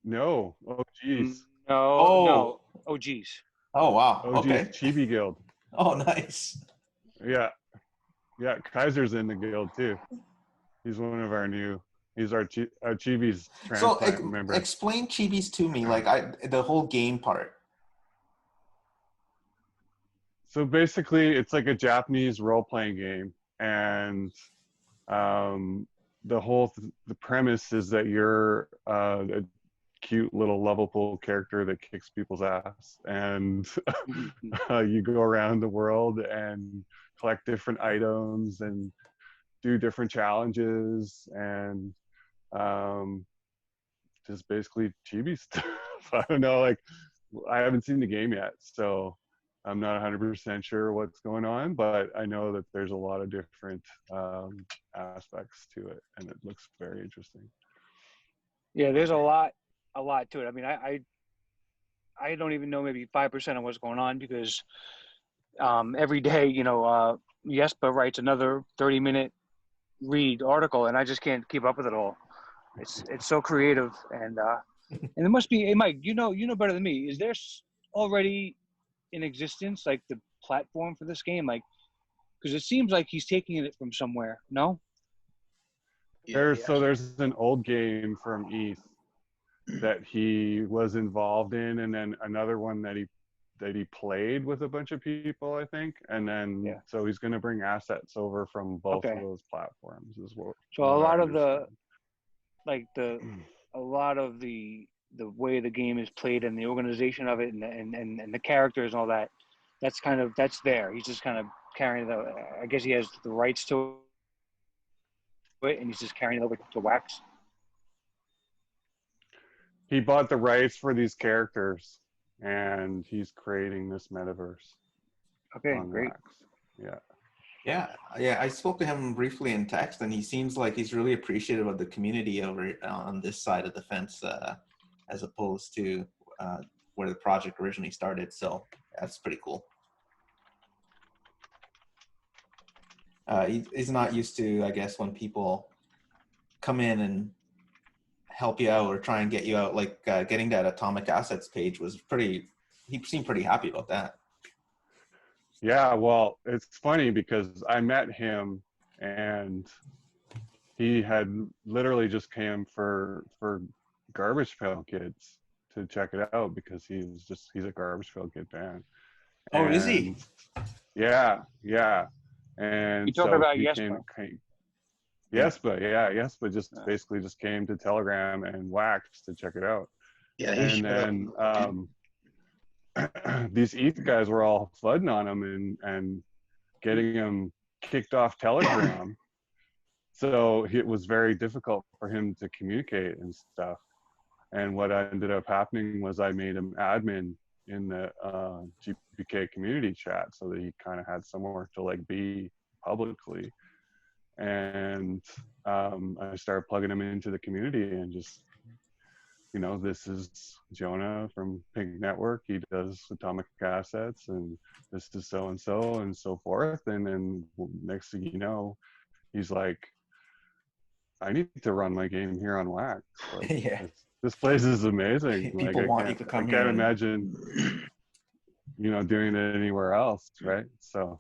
No. Oh, geez. No. Oh, geez. Oh wow. Oh, Okay. geez. Chibi Guild. Oh nice. Yeah. Kaiser's in the guild too. He's one of our he's our Chibi's So transplant member. explain Chibis to me, like the whole game part. So basically, it's like a Japanese role-playing game, and the premise is that you're a cute little lovable character that kicks people's ass, and you go around the world and collect different items and do different challenges, and just basically chibi stuff. I don't know, like I haven't seen the game yet, so I'm not 100% sure what's going on, but I know that there's a lot of different aspects to it, and it looks very interesting. Yeah, there's a lot to it. I mean, I don't even know maybe 5% of what's going on because every day, Jesper writes another 30-minute read article, and I just can't keep up with it all. It's so creative, and it must be. Hey, Mike, you know better than me. Is there already in existence like the platform for this game? Like, because it seems like he's taking it from somewhere. No. There's an old game from ETH that he was involved in, and then another one that he played with a bunch of people, I think, and then so he's going to bring assets over from both of those platforms as well. So a lot of the way the game is played and the organization of it and the characters and all that, that's there. He's just kind of carrying I guess he has the rights to it, and he's just carrying it over to WAX. he bought the rights for these characters, and he's creating this metaverse. Okay, on great. Wax. Yeah. Yeah. I spoke to him briefly in text, and he seems like he's really appreciative of the community over on this side of the fence, as opposed to where the project originally started. So that's pretty cool. He's not used to, I guess, when people come in and help you out or try and get you out. Like getting that Atomic Assets page was pretty. He seemed pretty happy about that. Yeah, well, it's funny because I met him and he had literally just came for Garbage Pail Kids to check it out because he's a Garbage Pail Kid fan. Oh, is he? Yeah. And You talking about Yespa? Yespa just basically just came to Telegram and Wax to check it out. Yeah, and then these ETH guys were all flooding on him and getting him kicked off Telegram. So it was very difficult for him to communicate and stuff. And what ended up happening was I made him admin in the GPK community chat so that he kind of had somewhere to like be publicly. And I started plugging him into the community and just, this is Jonah from Pink Network. He does Atomic Assets, and this is so-and-so and so forth. And then next thing you know, he's like, I need to run my game here on Wax. Like, Yeah. This place is amazing. People want you to come here. I can't imagine, doing it anywhere else, right? So,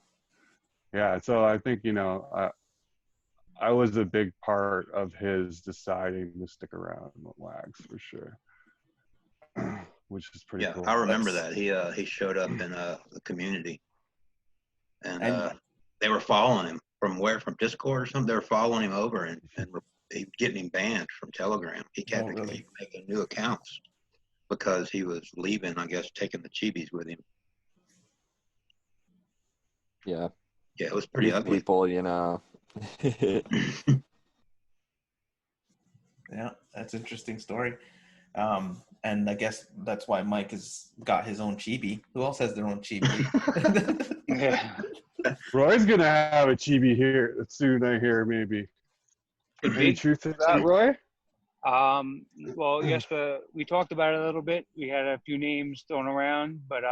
yeah. So I think, I was a big part of his deciding to stick around with Wax for sure, which is pretty cool. I remember that he showed up in the community, and they were following him from Discord or something. They were following him over and getting him banned from Telegram. He kept making new accounts because he was leaving, I guess, taking the Chibis with him. Yeah, it was pretty ugly. People, Yeah, that's an interesting story. And I guess that's why Mike has got his own Chibi. Who else has their own Chibi? Roy's gonna have a Chibi here soon, I hear, maybe. Any truth to that, Roy? Well, yes, but we talked about it a little bit. We had a few names thrown around, but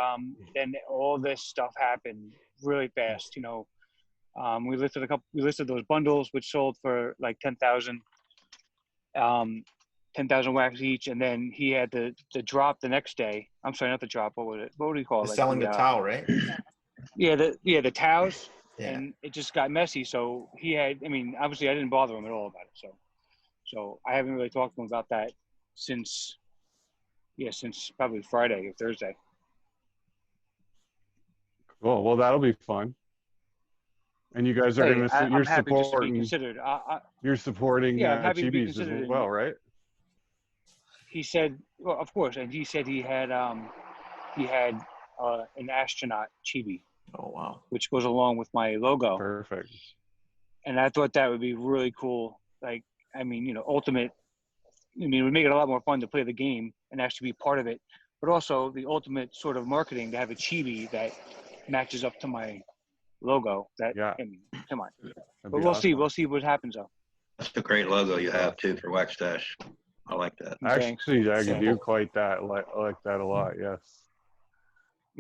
then all this stuff happened really fast. We listed those bundles which sold for like 10,000 wax each, and then he had the drop the next day. I'm sorry, not the drop. What would he call it? Selling the towel, right? The towels. Yeah. And it just got messy. So he had. Obviously, I didn't bother him at all about it. So I haven't really talked to him about that since probably Friday or Thursday. Cool. Well, that'll be fun. And you guys are you're supporting. You're supporting Chibis as well, right? He said, well, of course, and he said he had an astronaut Chibi. Oh wow! Which goes along with my logo. Perfect. And I thought that would be really cool. Like, ultimate. It would make it a lot more fun to play the game and actually be part of it. But also the ultimate sort of marketing to have a Chibi that matches up to my logo. Come on. But we'll see. We'll see what happens though. That's a great logo you have too for Wax Dash. I like that. Actually, I do quite that. I like that a lot. Yes.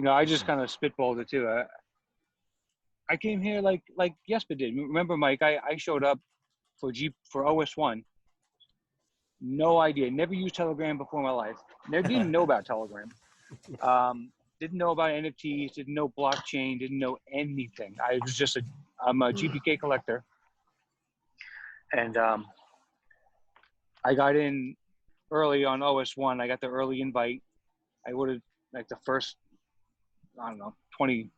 I just kind of spitballed it too. I came here like Jesper did. Remember, Mike? I showed up for OS1. No idea. Never used Telegram before in my life. Never even know about Telegram. Didn't know about NFTs. Didn't know blockchain. Didn't know anything. I'm a GPK collector, and I got in early on OS1. I got the early invite. I ordered like the first, 20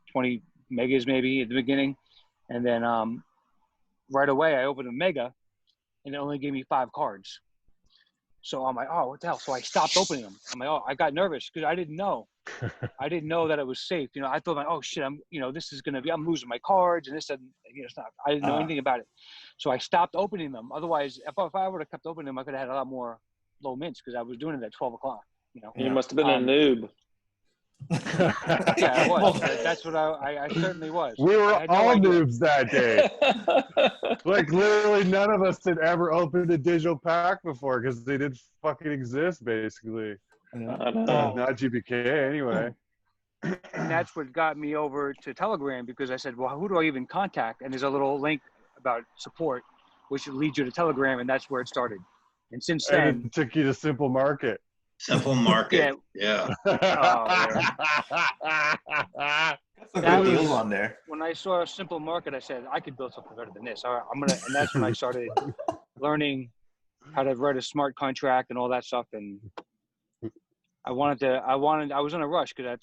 megas maybe at the beginning. And then right away I opened a mega and it only gave me 5 cards. So I'm like, oh, what the hell? So I stopped opening them. I'm like, oh, I got nervous because I didn't know. I didn't know that it was safe. I thought, like, oh shit, I'm losing my cards and this and it's not. I didn't know anything about it. So I stopped opening them. Otherwise, if I would have kept opening them, I could have had a lot more, low mints because I was doing it at 12 o'clock. You know. You must have been a noob. Yeah, I was. That's what I certainly was. We were I had no all idea. noobs that day. Like literally none of us had ever opened a digital pack before because they didn't fucking exist basically. Not GBK anyway. And that's what got me over to Telegram because I said, well, who do I even contact? And there's a little link about support, which leads you to Telegram, and that's where it started. And since then, And it took you to Simple Market. Simple Market. Yeah. Some good deals on there. When I saw a Simple Market, I said, I could build something better than this. All right, and that's when I started learning how to write a smart contract and all that stuff. And I was in a rush because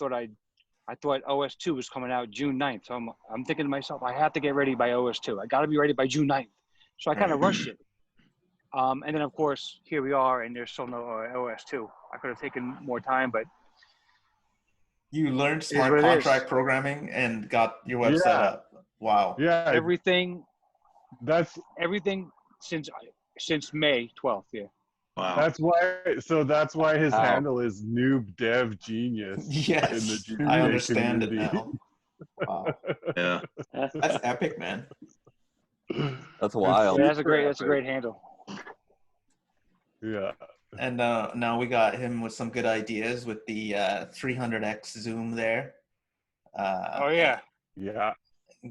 I thought OS 2 was coming out June 9th. So I'm thinking to myself, I have to get ready by OS 2. I got to be ready by June 9th. So I kind of rushed it. And then of course, here we are, and there's still no OS 2. I could have taken more time, but you learned smart contract programming and got your website up. Wow. Yeah. Everything since May 12th. Yeah. Wow. That's why his handle is Noob Dev Genius. Yes. In the GBK I understand community. it now. Wow. Yeah. That's epic, man. That's wild. Yeah, that's a great handle. Yeah. And now we got him with some good ideas with the 300x zoom there. Oh yeah. Yeah.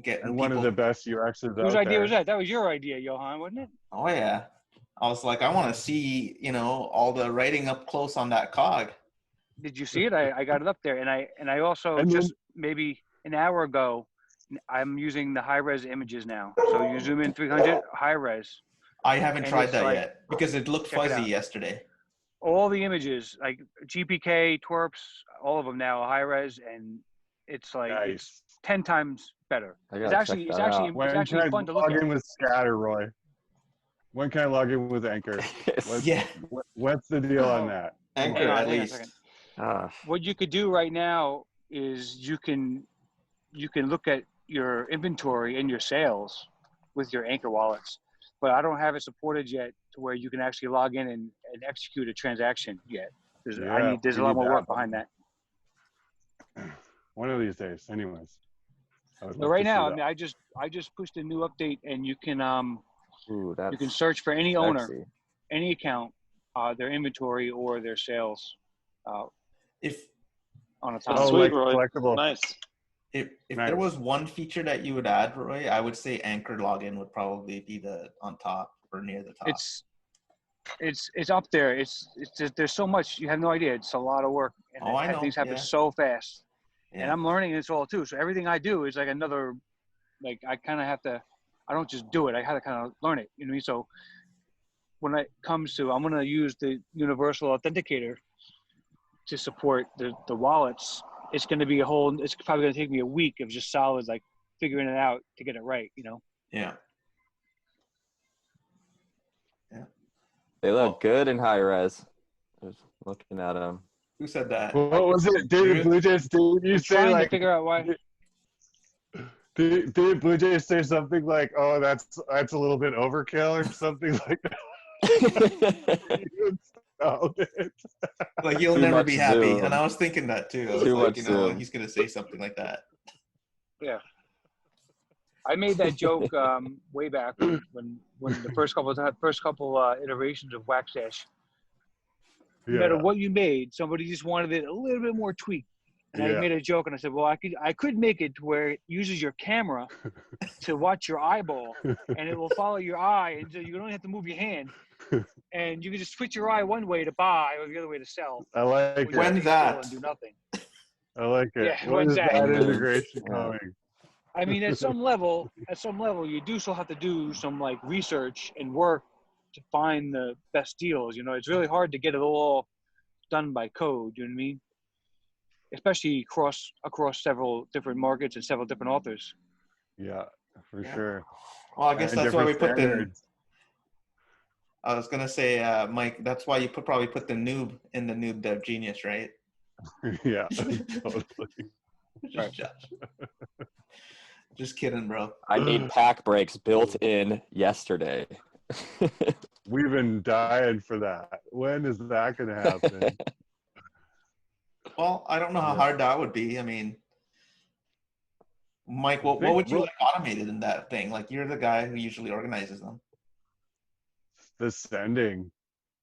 Getting And one of the best UXs out Whose idea there. was that? That was your idea, Johan, wasn't it? Oh yeah. I was like, I want to see, all the writing up close on that cog. Did you see it? I got it up there, and I also just maybe an hour ago, I'm using the high res images now. So you zoom in 300 high res. I haven't tried that like, yet because it looked fuzzy yesterday. All the images, like GPK, twerps, all of them now high res, and it's like it's 10 times better. It's actually fun to look at. Log in with Scatter, Roy? When can I log in with Anchor? What's the deal on that? Anchor, at least. What you could do right now is you can look at your inventory and your sales with your Anchor wallets, but I don't have it supported yet to where you can actually log in and execute a transaction yet. There's a lot more work behind that. One of these days, anyways. But right now, I mean, I just pushed a new update, and you can you can search for any owner, any account, their inventory or their sales. If on a time. Sweet, Roy. Collectible. Nice. If there was one feature that you would add, Roy, I would say Anchor login would probably be on top or near the top. It's up there. It's just, there's so much, you have no idea. It's a lot of work, and things happen so fast. Yeah. And I'm learning this all too. So everything I do is like another, like I kind of have to. I don't just do it. I have to kind of learn it. You know what I mean? So when it comes to, I'm going to use the universal authenticator to support the wallets. It's going to be it's probably going to take me a week of just solid, like figuring it out to get it right, Yeah. They look good in high res. Just looking at them. Who said that? What was it? Did Bluejays, did you say trying like to figure out why? Did Bluejays say something like, "Oh, that's a little bit overkill" or something like that? Like you'll never be happy, and I was thinking that too. I was like, he's gonna say something like that. Yeah, I made that joke way back when the first couple iterations of Wax Dash. No matter what you made, somebody just wanted it a little bit more tweaked. And I made a joke, and I said, well, I could make it to where it uses your camera to watch your eyeball, and it will follow your eye, and so you don't have to move your hand. And you can just switch your eye one way to buy or the other way to sell. I like it. When's that? And do nothing. I like it. Yeah, when is that integration coming? I mean, at some level, you do still have to do some like research and work to find the best deals. It's really hard to get it all done by code. You know what I mean? Especially across several different markets and several different authors. Yeah, for sure. Well, I guess that's why we put I was gonna say, Mike, that's why you probably put the noob in the noob dev genius, right? Yeah, totally. Just kidding, bro. I need pack breaks built in yesterday. We've been dying for that. When is that going to happen? Well, I don't know how hard that would be. I mean, Mike, what would you like automated in that thing? Like, you're the guy who usually organizes them. The sending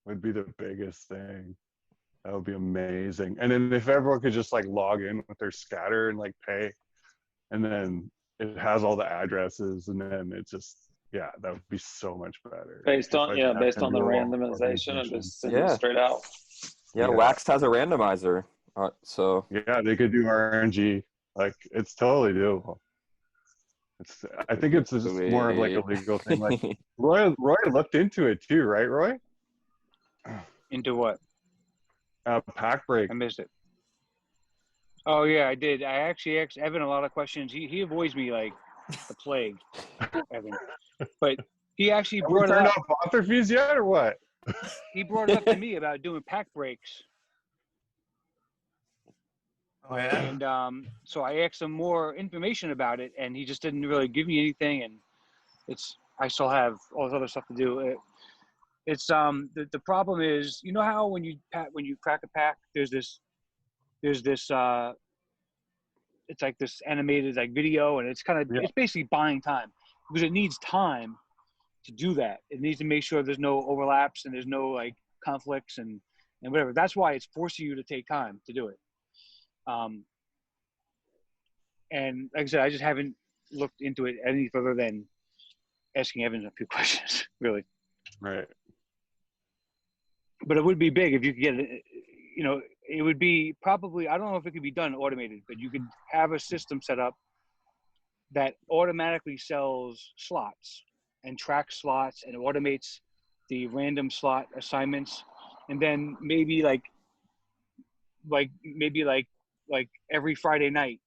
would be the biggest thing. That would be amazing. And then if everyone could just like log in with their scatter and like pay, and then it has all the addresses, and then it just, yeah, that would be so much better. Based on the randomization and just send it straight out. Yeah, Wax has a randomizer. So yeah, they could do RNG. Like, it's totally doable. I think it's just more of like a legal thing. Like Roy looked into it too, right, Roy? Into what? Pack break. I missed it. Oh yeah, I did. I actually asked Evan a lot of questions. He avoids me like the plague, Evan. But he actually brought it up. Turned off author fees yet, or what? He brought it up to me about doing pack breaks. Oh yeah. And so I asked him more information about it, and he just didn't really give me anything. And I still have all this other stuff to do. The problem is, you know how when you crack a pack, there's this it's like this animated like video, and it's kind of it's basically buying time, because it needs time to do that. It needs to make sure there's no overlaps and there's no like conflicts and whatever. That's why it's forcing you to take time to do it. And like I said, I just haven't looked into it any further than asking Evans a few questions, really. Right. But it would be big if you could get it. You know, it would be probably, I don't know if it could be done automated, but you could have a system set up that automatically sells slots and tracks slots and automates the random slot assignments. And then maybe like every Friday night,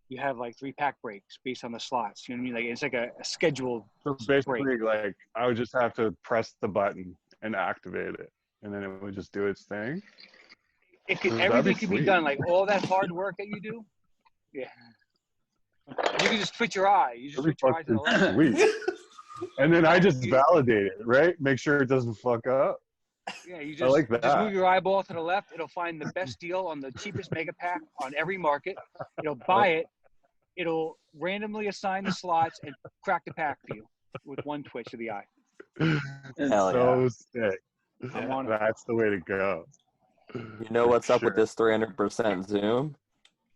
you have like 3 pack breaks based on the slots. You know what I mean? Like, it's like a scheduled So basically, break. like, I would just have to press the button and activate it, and then it would just do its thing. Everything could be done, like all that hard work that you do. Yeah. You can just twitch your eye. You just twitch your eye to the left. Sweet. And then I just validate it, right? Make sure it doesn't fuck up. Yeah, you I like that. just move your eyeball to the left. It'll find the best deal on the cheapest mega pack on every market. It'll buy it. It'll randomly assign the slots and crack the pack for you with one twitch of the eye. Hell So sick. I'm on it. That's the way to go. You know what's up with this 300% zoom?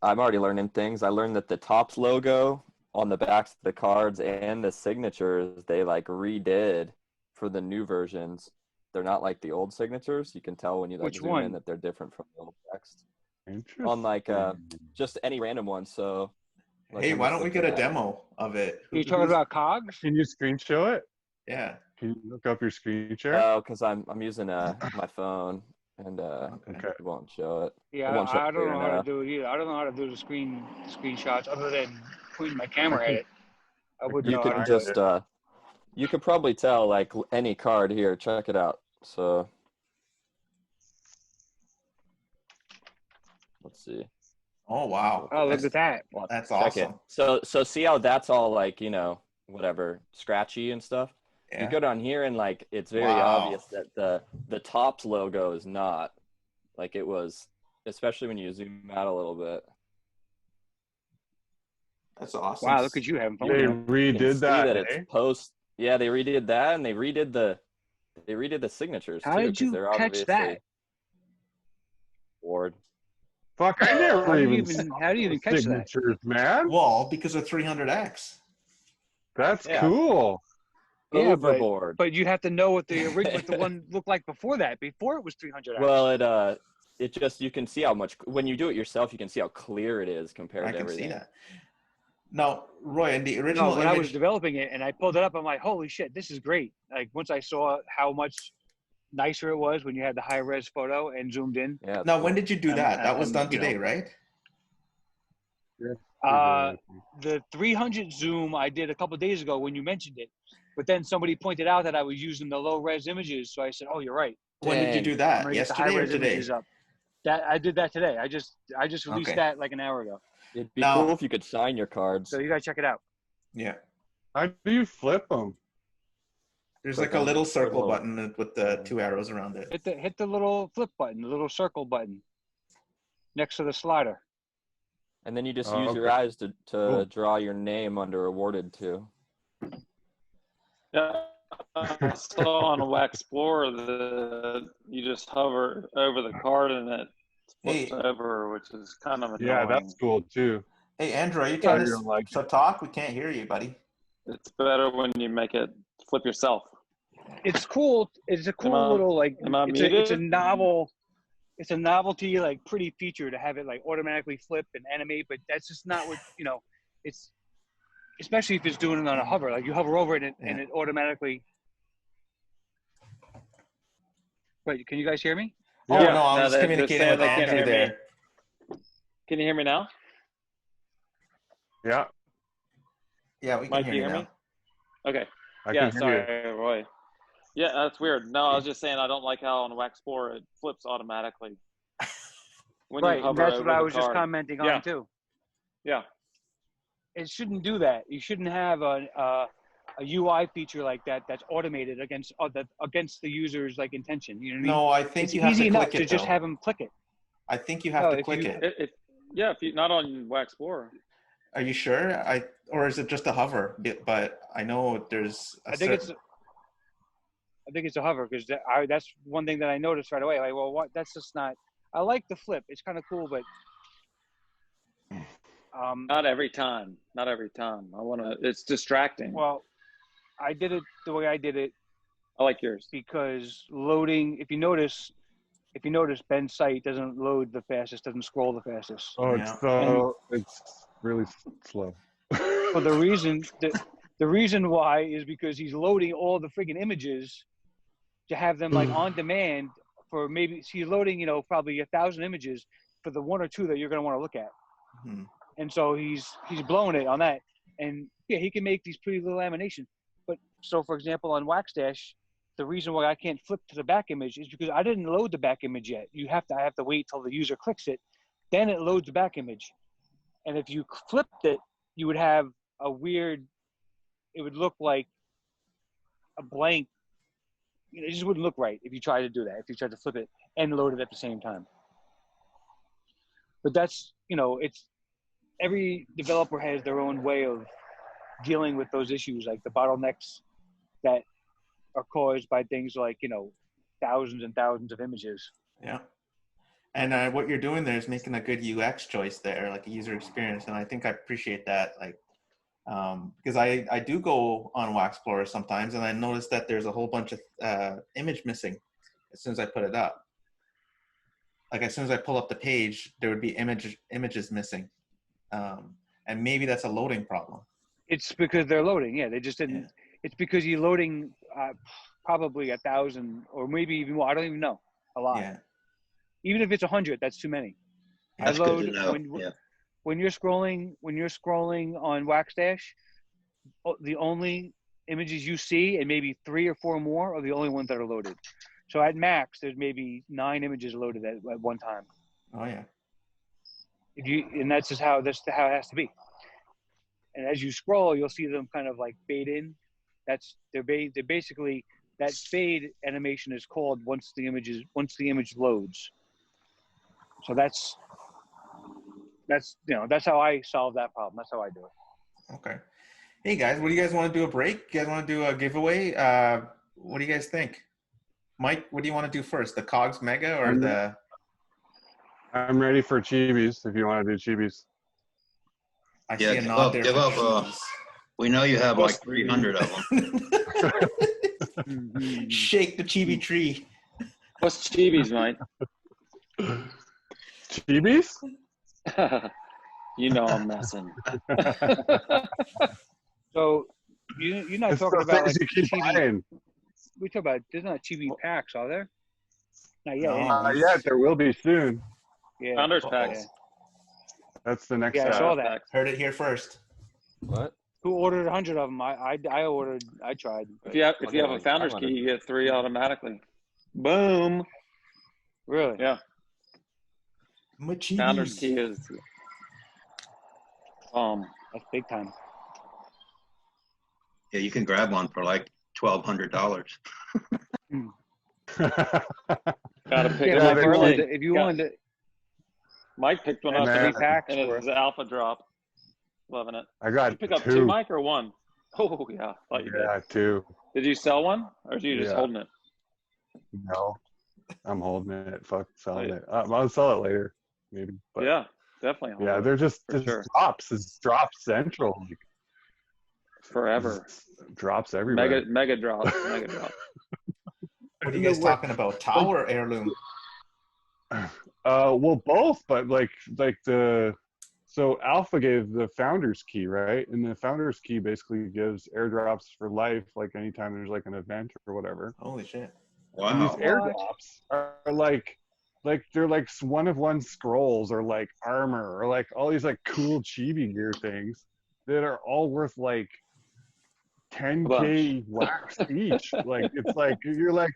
I'm already learning things. I learned that the Topps logo on the backs of the cards and the signatures, they like redid for the new versions. They're not like the old signatures. You can tell when you like zoom in that they're different from the old text. Interesting. On like just any random one. So like, Hey, why don't we get a demo of it? Are you talking about KOGS? Can you screen show it? Yeah. Can you look up your screen share? Oh, because I'm using my phone and it won't show it. Yeah, I don't know how to do it either. I don't know how to do the screenshots other than pointing my camera at it. I wouldn't You know could how to just do it. you could probably tell like any card here. Check it out. So let's see. Oh wow. Oh, look at that. That's Check awesome. it. So see how that's all like, you know, whatever, scratchy and stuff. Yeah. You go down here and like it's very obvious that the Topps logo is not like it was, especially when you zoom out a little bit. That's awesome. Wow, look at you having fun. They with it. redid that. It's post. Yeah, they redid that and they redid the signatures How too. did you they're catch obviously that? Ward. Fuck, I never How do you even catch that? signatures, man. Well, because of 300X. That's Yeah. cool. Yeah, Overboard. but you have to know what the one looked like before that. Before it was 300. Well, it just, you can see how much, when you do it yourself, you can see how clear it is compared to everything. I can see that. Now, Roy, in the original when image, I was developing it and I pulled it up, I'm like, holy shit, this is great. Like once I saw how much nicer it was when you had the high res photo and zoomed in. Yeah. now, when did you do that? That was done today, right? The 300 zoom I did a couple of days ago when you mentioned it, but then somebody pointed out that I was using the low res images, so I said, "Oh, you're right." When did you do I'm that? gonna get the Yesterday or high-res today? images up. That I did that today. I just released Okay. that like an hour ago. It'd be Now- cool if you could sign your cards. So you gotta check it out. Yeah. How do you flip them? There's Click like a on little the circle button with the 2 arrows around it. Hit the little flip button, the little circle button next to the slider. And then you just Oh, use your okay. eyes to Cool. draw your name under awarded to. Yeah. I saw on WAX Explorer that you just hover over the card and it flips Hey. over, which is kind of annoying. Yeah, that's cool too. Hey, Andrew, are you Yeah, trying I don't like to talk? We can't hear you, buddy. It's better when you make it flip yourself. It's cool. It's a cool Am I- little like. am I It's a muted? novel. It's a novelty, like pretty feature to have it like automatically flip and animate, but that's just not what it's. Especially if it's doing it on a hover, like you hover over it and it automatically. Wait, can you guys hear me? Oh, Yeah. no, I'm No, just they're communicating saying with they can't Andrew hear me. there. Can you hear me now? Yeah, Yeah, we can Mike, hear you you hear now. me? Okay. I Yeah, can hear you. sorry, Roy. Yeah, that's weird. No, I was just saying I don't like how on WAX Explorer it flips automatically. When Right, you hover that's over what I the was just card. commenting Yeah. on too. Yeah. It shouldn't do that. You shouldn't have a UI feature like that that's automated against the user's like intention. You know what I mean? No, I think It's you have easy to enough click it, to just though. have them click it. I think you have No, to if click you- it. Yeah, if you not on WAX Explorer. Are you sure? Or is it just a hover? But I know there's a I think it's a hover because that's one thing that I noticed right away. Like, well, what? That's just not. I like the flip. It's kind of cool, but Not every time. Not every time. It's distracting. well, I did it the way I did it I like yours. because loading. If you notice, Ben's site doesn't load the fastest, doesn't scroll the fastest. Oh, Yeah. it's really slow. For the reason why is because he's loading all the freaking images to have them like on demand for maybe he's loading, probably 1,000 images for the 1 or 2 that you're going to want to look at. Mhm. And so he's blowing it on that. And yeah, he can make these pretty little animations. But so for example, on Wax Dash, the reason why I can't flip to the back image is because I didn't load the back image yet. I have to wait till the user clicks it, then it loads the back image. And if you flipped it, you would have it would look like a blank. It just wouldn't look right if you tried to do that, if you tried to flip it and load it at the same time. But that's, it's every developer has their own way of dealing with those issues, like the bottlenecks that are caused by things like, thousands and thousands of images. Yeah. And what you're doing there is making a good UX choice there, like a user experience. And I think I appreciate that. Like, because I do go on WAX Explorer sometimes and I notice that there's a whole bunch of image missing as soon as I put it up. Like as soon as I pull up the page, there would be images missing. And maybe that's a loading problem. It's because they're loading. Yeah, they just didn't. Yeah. It's because you're loading probably 1,000 or maybe even more. I don't even know. A lot. Yeah. Even if it's 100, that's too many. That's I load good to know. when you're scrolling on Wax Dash, the only images you see and maybe 3 or 4 more are the only ones that are loaded. So at max, there's maybe 9 images loaded at one time. Oh yeah. And that's how it has to be. And as you scroll, you'll see them kind of like fade in. They're basically that fade animation is called once the image loads. So that's how I solve that problem. That's how I do it. Okay. Hey guys, what do you guys want to do? A break? You guys want to do a giveaway? What do you guys think? Mike, what do you want to do first? The KOGS Mega or the? I'm ready for Chibis if you want to do Chibis. I see a nod there. Give for up. Chibis. We know you have like 300 of them. Shake the Chibi tree. What's Chibis, Mike? Chibis? I'm messing. So you're not It's talking the about things like you keep Chibi. buying. We talk about there's not Chibi packs, are there? Not yet. No. Anyways. Yeah, there will be soon. Yeah. Founders Uh-oh. packs. That's the next Yeah, I step. saw that. Heard it here first. What? Who ordered 100 of them? I ordered. I tried. If you have a founder's key, you get 3 automatically. Boom. Really? Yeah. My Chibis. Founder's key is That's big time. Yeah, you can grab one for like $1,200. Gotta pick Yeah, it well, up if you early. wanted to, Mike picked one up Man. 3 packs and for it's alpha drop. Loving it. I Did got you pick up 2, 2. Mike, or 1? Oh yeah, thought you did. Yeah, 2. Did you sell one, or are you just Yeah. holding it? No, I'm holding it. Fuck selling Oh, it. I'll sell it later, maybe. But Yeah, definitely. Hold yeah, it they're just for it's sure. drops. It's drop central. Like, Forever. it's drops everywhere. Mega drop. Mega drop. What are you guys talking about? Tau or heirloom? Well, both, but like so Alpha gave the founder's key, right? And the founder's key basically gives airdrops for life, like anytime there's like an event or whatever. Holy shit. And these Wow. airdrops are like they're like one of one scrolls or like armor or like all these like cool chibi gear things that are all worth like 10K wax each. Like it's like you're like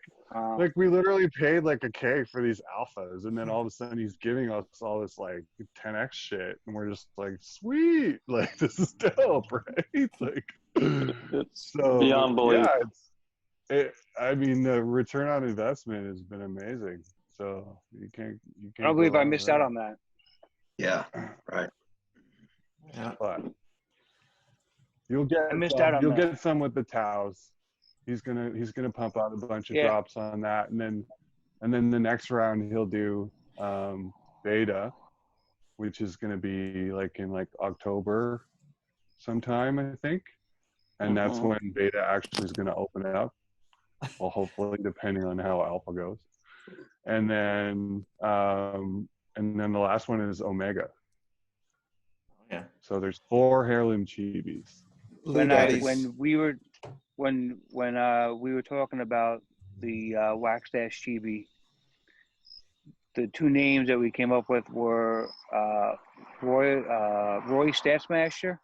we literally paid like a K for these alphas, and then all of a sudden he's giving us all this like 10x shit, and we're just like, sweet, like this is dope, right? Like It's so beyond belief. I mean, the return on investment has been amazing. So you can't. I don't believe go I wrong missed with out that. on that. Yeah, right. Yeah. But you'll get I missed out on you'll that. get some with the Taos. He's gonna pump out a bunch of Yeah. drops on that, and then the next round he'll do beta, which is gonna be like in like October sometime, I think, and that's when beta actually is gonna open it up. Well, hopefully, depending on how alpha goes, and then the last one is Omega. Yeah. So there's 4 heirloom chibis. When we were talking about the Wax Dash Chibi, the 2 names that we came up with were Roy Stash Smasher,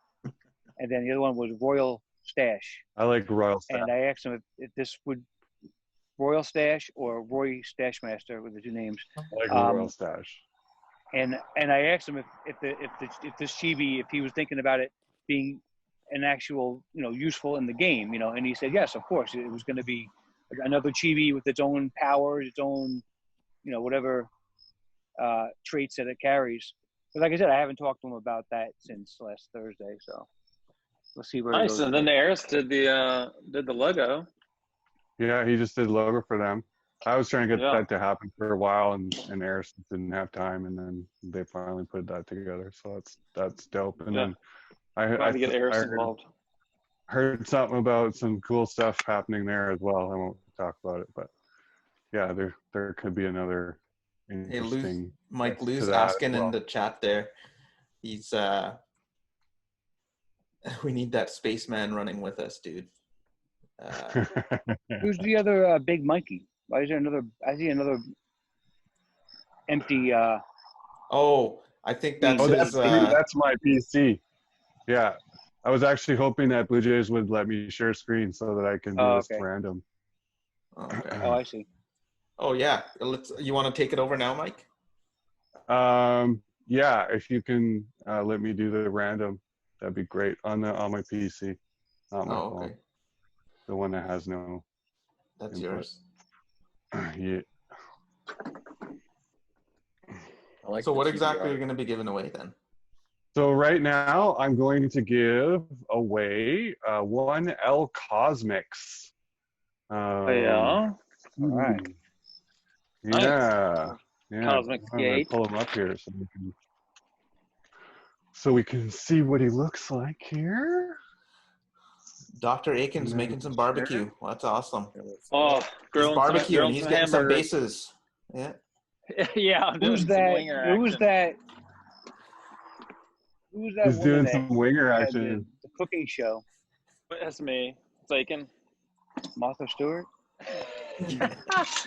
and then the other one was Royal Stash. I like Royal Stash. And I asked him if this would Royal Stash or Roy Stash Master were the 2 names. I like Royal Stash. And I asked him if this chibi, if he was thinking about it being an actual, useful in the game, and he said yes, of course. It was going to be another chibi with its own powers, its own, whatever traits that it carries. But like I said, I haven't talked to him about that since last Thursday, so we'll see where it Nice. goes. And then the Eris did the logo. Yeah, he just did logo for them. I was trying to get Yeah. that to happen for a while, and Eris didn't have time, and then they finally put that together. So that's dope. And then Trying to get Eris involved. heard something about some cool stuff happening there as well. I won't talk about it, but yeah, there could be another Hey, interesting. Mike to Lou's that asking as well. in the chat there. He's we need that spaceman running with us, dude. Who's the other big monkey? Why is there another? I see another empty. Oh, I think that's Oh, his, that's my PC. Yeah, I was actually hoping that Bluejays would let me share screen so that I can do this random. okay. Oh, I see. Oh yeah, you want to take it over now, Mike? Yeah, if you can let me do the random, that'd be great on my PC, not my phone. Okay. The one that has no. That's input. yours. Yeah. I like So the what chibi exactly are you art. going to be giving away then? So right now I'm going to give away 1L Cosmics. Yeah. All right. Yeah. Yeah. Cosmic I'm gonna Gate. pull him up here so we can see what he looks like here. Dr. Akin's making some barbecue. Well, that's awesome. Oh, He's grilling barbecue some, and he's getting some hamburgers. bases. Yeah. Yeah, I'm doing Who's some that? winger Who's action. that? Who's that He's woman doing that some winger had action. the cooking show? That's me. It's Aiken. Martha Stewart.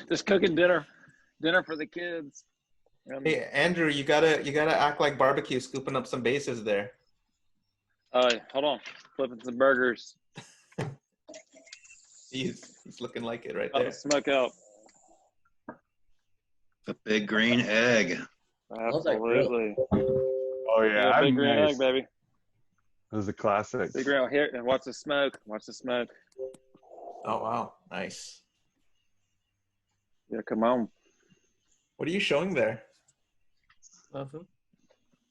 Just cooking dinner for the kids. Hey, Andrew, you gotta act like barbecue, scooping up some bases there. Hold on, flipping some burgers. He's looking like it right Oh, there. smoke out. The big green egg. Absolutely. Oh yeah, Big green nice. egg, baby. This is a classic. Big green here, and watch the smoke. Watch the smoke. Oh wow, nice. Yeah, come on. What are you showing there? Nothing.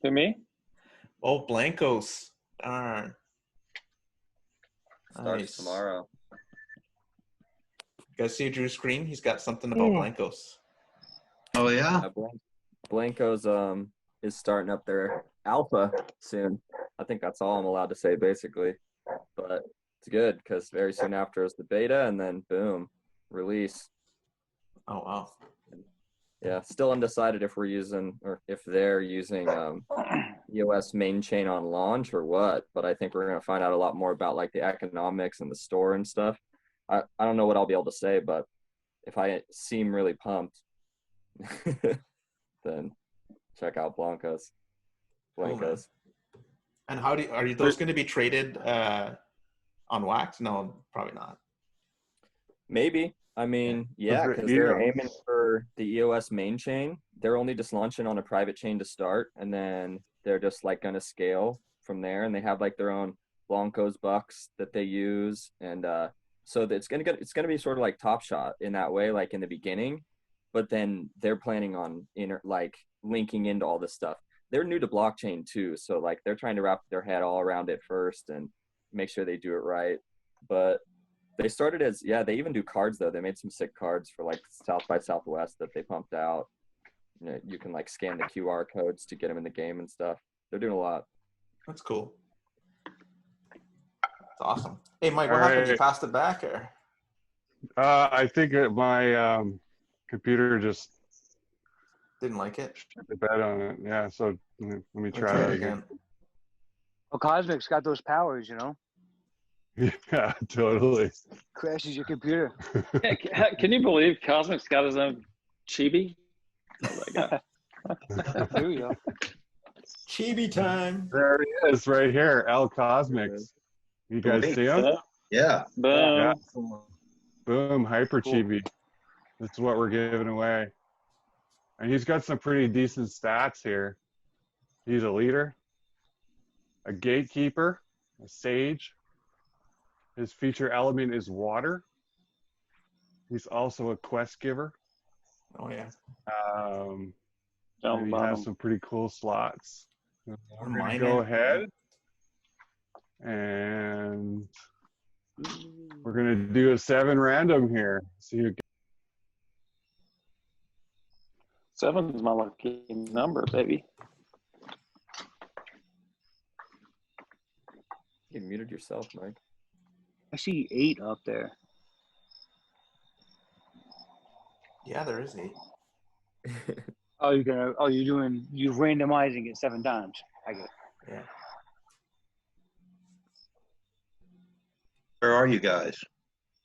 To me? Oh, Blancos. Darn. Starts Nice. tomorrow. You guys see Drew's screen? He's got something about Blancos. Oh yeah. Blanco's is starting up their alpha soon. I think that's all I'm allowed to say basically, but it's good because very soon after is the beta, and then boom, release. Oh wow. Yeah, still undecided if we're using or if they're using EOS main chain on launch or what, but I think we're gonna find out a lot more about like the economics and the store and stuff. I don't know what I'll be able to say, but if I seem really pumped, then check out Blancos. Blancos. And how are those going to be traded on Wax? No, probably not. Maybe. I mean, yeah, because they're aiming for the EOS main chain. They're only just launching on a private chain to start, and then they're just like going to scale from there. And they have like their own Blancos bucks that they use, and so it's gonna be sort of like Top Shot in that way, like in the beginning. But then they're planning on like linking into all this stuff. They're new to blockchain too, so like they're trying to wrap their head all around it first and make sure they do it right. But they started as, yeah, they even do cards though. They made some sick cards for like South by Southwest that they pumped out. You know, you can like scan the QR codes to get them in the game and stuff. They're doing a lot. That's cool. That's awesome. Hey, Mike, what happened? You passed it back, or? I think my computer just Didn't like it. shit the bed on it. Yeah, so let me try that again. Well, Cosmic's got those powers, you know. Yeah, totally. Crashes your computer. Can you believe Cosmic's got his own Chibi? Oh my God. There we go. Chibi time. There he is, right here, L Cosmics. You guys see him? Yeah. Boom. Yeah. Boom, Hyper Chibi. This is what we're giving away. And he's got some pretty decent stats here. He's a leader, a gatekeeper, a sage. His feature element is water. He's also a quest giver. Oh yeah. And he has some pretty cool slots. We're gonna go ahead and we're gonna do a 7 random here. See who. 7's my lucky number, baby. You muted yourself, Mike. I see 8 up there. Yeah, there is 8. Oh, you're randomizing it 7 times. I get it. Yeah. Where are you guys?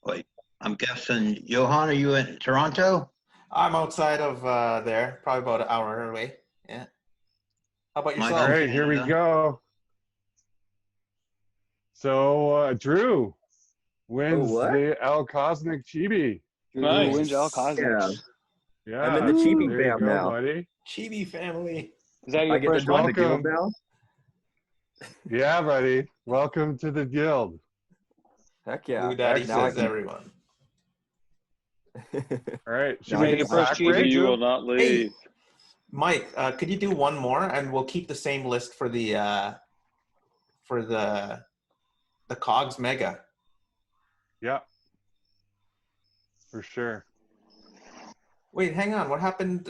Wait, I'm guessing, Johan, are you in Toronto? I'm outside of there, probably about an hour away. Yeah. How about yourself? All right, here we go. So Drew wins the L Cosmic Chibi. Nice. Wins all Cosmics. Yeah. I'm in the Chibi there you fam go, now. Buddy. Chibi family. Is that I your get to first join one? the guild now? Yeah, buddy. Welcome to the guild. Heck yeah. TheLouDaddy Now I says can- everyone. All right. Should Now we I get can back, Chibi, Ray? You will not leave. Mike, could you do one more, and we'll keep the same list for the KOGS Mega. Yeah. For sure. Wait, hang on. What happened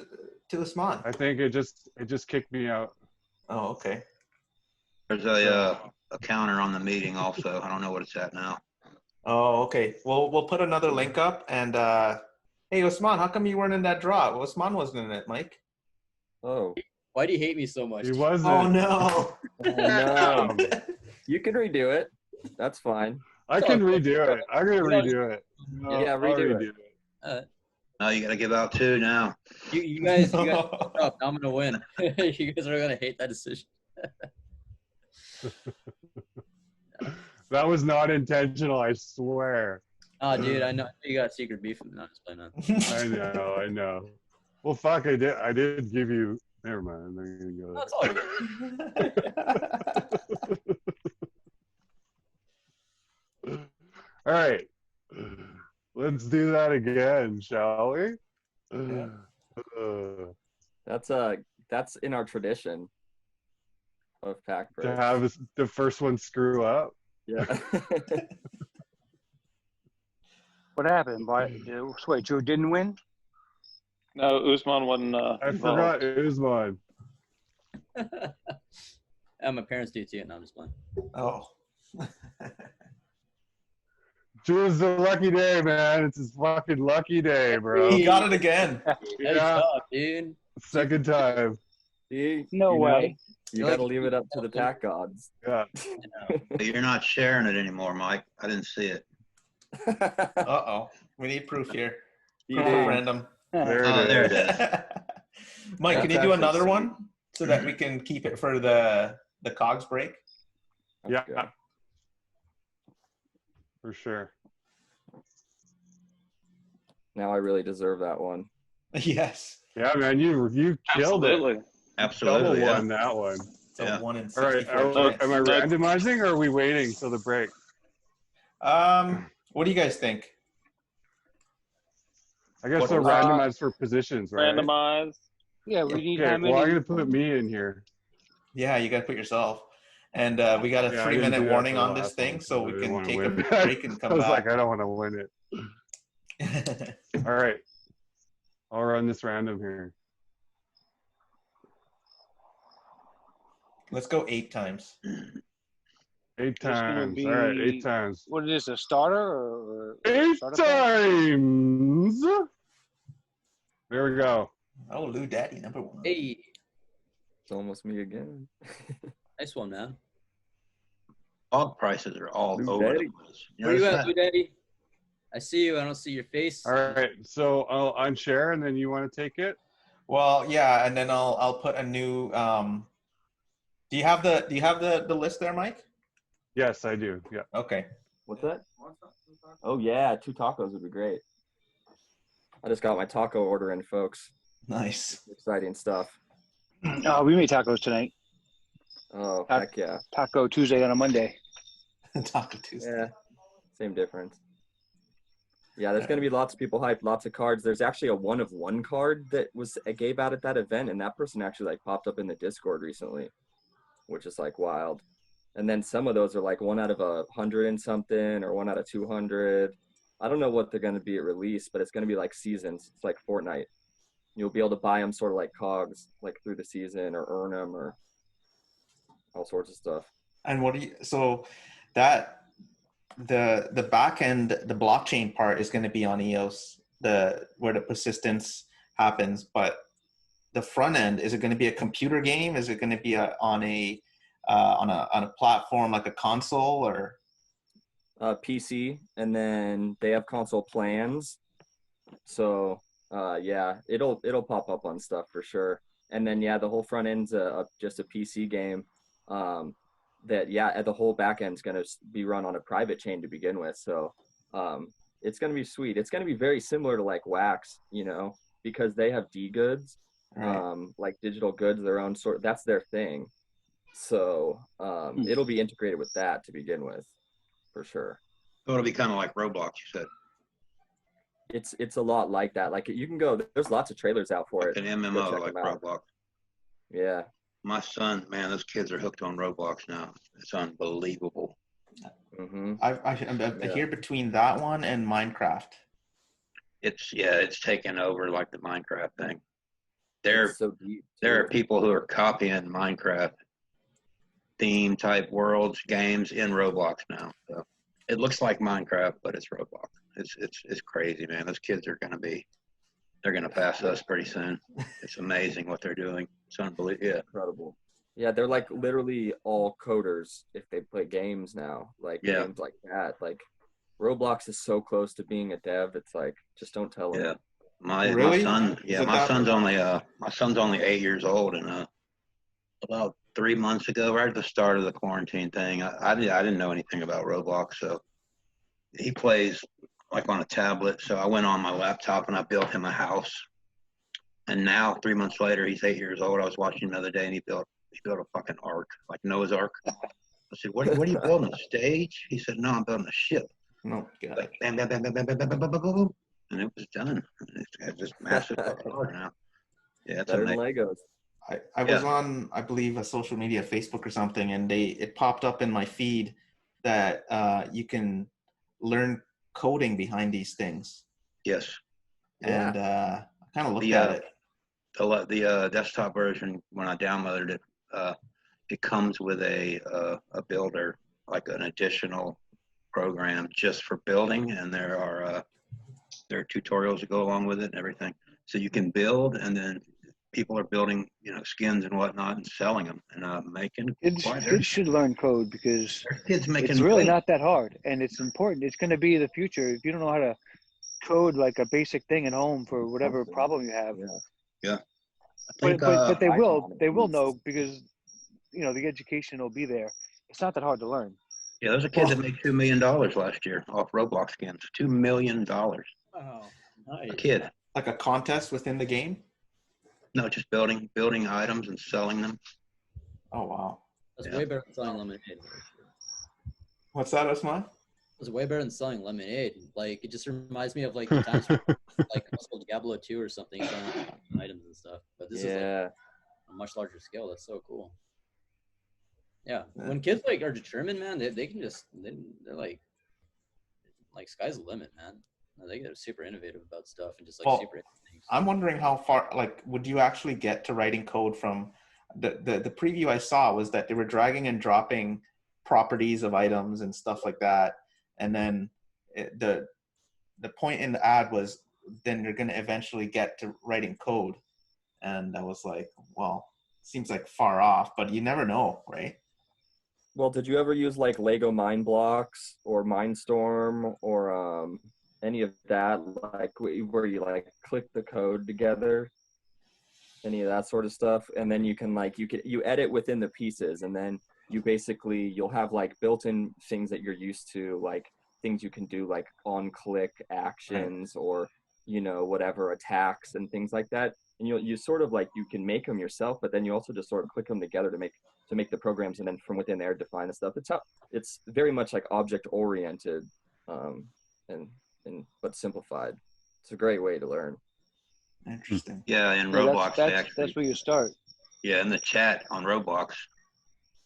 to Usman? I think it just kicked me out. Oh, okay. There's a counter on the meeting also. I don't know what it's at now. Oh, okay. We'll put another link up. And hey, Usman, how come you weren't in that draw? Usman wasn't in it, Mike. Oh. Why do you hate me so much? He wasn't. Oh no. Oh, no. You can redo it. That's fine. I can redo it. I'm gonna redo it. Yeah, I'll redo it. No, you got to give out 2 now. You guys up. I'm gonna win. You guys are gonna hate that decision. That was not intentional, I swear. Oh, dude, I know you got secret beef with me. No, just playing that. I know. Well, fuck, I did give you. Never mind. I'm not gonna go That's all good. there. All right. Let's do that again, shall we? Yeah. That's in our tradition of pack To breaks. have the first one screw up. Yeah. What happened? Wait, Joe didn't win? No, Usman wasn't I involved. forgot Usman. My parents do too. No, I'm just playing. Oh. Drew's the lucky day, man. It's his fucking lucky day, bro. He got it again. Nice Yeah, job, dude. second time. See, No way. You got to leave it up to the pack gods. Yeah. You're not sharing it anymore, Mike. I didn't see it. Uh-oh. We need proof here. Proof Yeah. of random. There Oh, it there is. it is. Mike, That's can you do actually another sweet. one so that we can keep it for the COGS break? Yeah. Good. For sure. Now I really deserve that one. Yes. Yeah, man, you killed it. Absolutely. Double Absolutely. won Yeah. that one. It's a Yeah. 1 in All right, 64 No, chance. am I No. randomizing or are we waiting till the break? What do you guys think? I guess What they'll was- randomize for positions, right? Randomized. Yeah, we need Okay, how many? well, I'm going to put me in here. Yeah, you got to put yourself. And we got a Yeah, I didn't 3-minute do that warning for the on this last thing, one so because I we didn't can wanna take a win. break and I come was back. like, I don't want to win it. All right. I'll run this random here. Let's go 8 times. 8 gonna times. All right, 8 be- times. What is this, a starter or 8 starter pack? times. There we go. Oh, LouDaddy, number 1. Hey, It's almost me again. nice one, man. Hog prices are all Blue over Daddy. the place. You Where you notice at, that? LouDaddy? I see you. I don't see your face. All right. So I'll unshare and then you want to take it? Well, yeah, and then I'll put a new do you have the list there, Mike? Yes, I do. Yeah. Okay. What's that? Oh yeah, 2 tacos would be great. I just got my taco order in, folks. Nice. Exciting stuff. We made tacos tonight. Oh, Tac- heck yeah. Taco Tuesday on a Monday. Taco Tuesday. Yeah, same difference. Yeah, there's going to be lots of people hyped, lots of cards. There's actually a 1-of-1 card that was gave out at that event, and that person actually like popped up in the Discord recently, which is like wild. And then some of those are like 1 out of 100 and something, or 1 out of 200. I don't know what they're going to be at release, but it's going to be like seasons. It's like Fortnite. You'll be able to buy them sort of like COGS, like through the season, or earn them, or all sorts of stuff. And what do you so that the back end, the blockchain part is going to be on EOS, where the persistence happens, but the front end, is it going to be a computer game? Is it going to be on a platform like a console or PC, and then they have console plans. So yeah, it'll pop up on stuff for sure. And then yeah, the whole front end's just a PC game. That yeah, the whole back end's gonna be run on a private chain to begin with. So it's gonna be sweet. It's gonna be very similar to like WAX, you know, because they have D goods, right? like digital goods, their own sort. That's their thing. So it'll be integrated with that to begin with, for sure. So it'll be kind of like Roblox, you said. It's a lot like that. Like you can go. There's lots of trailers out for it. An Go MMO check like them out. Roblox. Yeah. My son, man, those kids are hooked on Roblox now. It's unbelievable. Mm-hmm. I hear between that one and Minecraft. It's taken over like the Minecraft thing. There So deep. are too. people who are copying Minecraft theme type worlds, games in Roblox now. So it looks like Minecraft, but it's Roblox. It's crazy, man. Those kids are they're gonna pass us pretty soon. It's amazing what they're doing. It's unbelievable. Yeah. Incredible. Yeah, they're like literally all coders if they play games now. Like Yeah. games like that. Like Roblox is so close to being a dev. It's like just don't tell them. Yeah. My Really? son, Is yeah, it my that- son's only 8 years old, and about 3 months ago, right at the start of the quarantine thing, I didn't know anything about Roblox, so he plays like on a tablet. So I went on my laptop and I built him a house. And now 3 months later, he's 8 years old. I was watching the other day, and he built a fucking ark, like Noah's Ark. I said, "What are you building? A stage?" He said, "No, I'm building a ship." No, got Like it. bam, bam, bam, bam, bam, bam, bam, bam, bam, bam, bam, and it was done. It's just massive power now. Yeah, it's Better than amazing. Legos. I was on, I believe, a social media, Facebook or something, and it popped up in my feed that you can learn coding behind these things. Yes. And I kind of looked The, at it. The desktop version, when I downloaded it, it comes with a builder, like an additional program just for building, and there are tutorials that go along with it and everything. So you can build, and then people are building, skins and whatnot and selling them and making. Kids should learn code because Kids making. it's really not that hard, and it's important. It's going to be the future. If you don't know how to code like a basic thing at home for whatever problem you have. Yeah. I think, but they will know because the education will be there. It's not that hard to learn. Yeah, there's a kid that made $2 million last year off Roblox skins. $2 million. Wow, nice. A kid. Like a contest within the game? No, just building items and selling them. Oh, wow. That's way better than selling lemonade. What's that, Usman? It's way better than selling lemonade. Like, it just reminds me of like the times like Diablo 2 or something, selling items and stuff. But this is like a much larger scale. That's so cool. Yeah. When kids like are determined, man, they can just they're like sky's the limit, man. They get super innovative about stuff and just like super things. I'm wondering how far, like, would you actually get to writing code from the preview I saw was that they were dragging and dropping properties of items and stuff like that. And then the point in the ad was then you're going to eventually get to writing code. And I was like, well, seems like far off, but you never know, right? Well, did you ever use like Lego Mind Blocks or Mindstorm or any of that, like where you like click the code together, any of that sort of stuff? And then you can like, you edit within the pieces, and then you'll have like built-in things that you're used to, like things you can do like on click actions or, whatever attacks and things like that. And you sort of like, you can make them yourself, but then you also just sort of click them together to make the programs, and then from within there define the stuff. It's very much like object oriented, but simplified. It's a great way to learn. Interesting. Yeah, in Roblox, that's where you start. Yeah, in the chat on Roblox,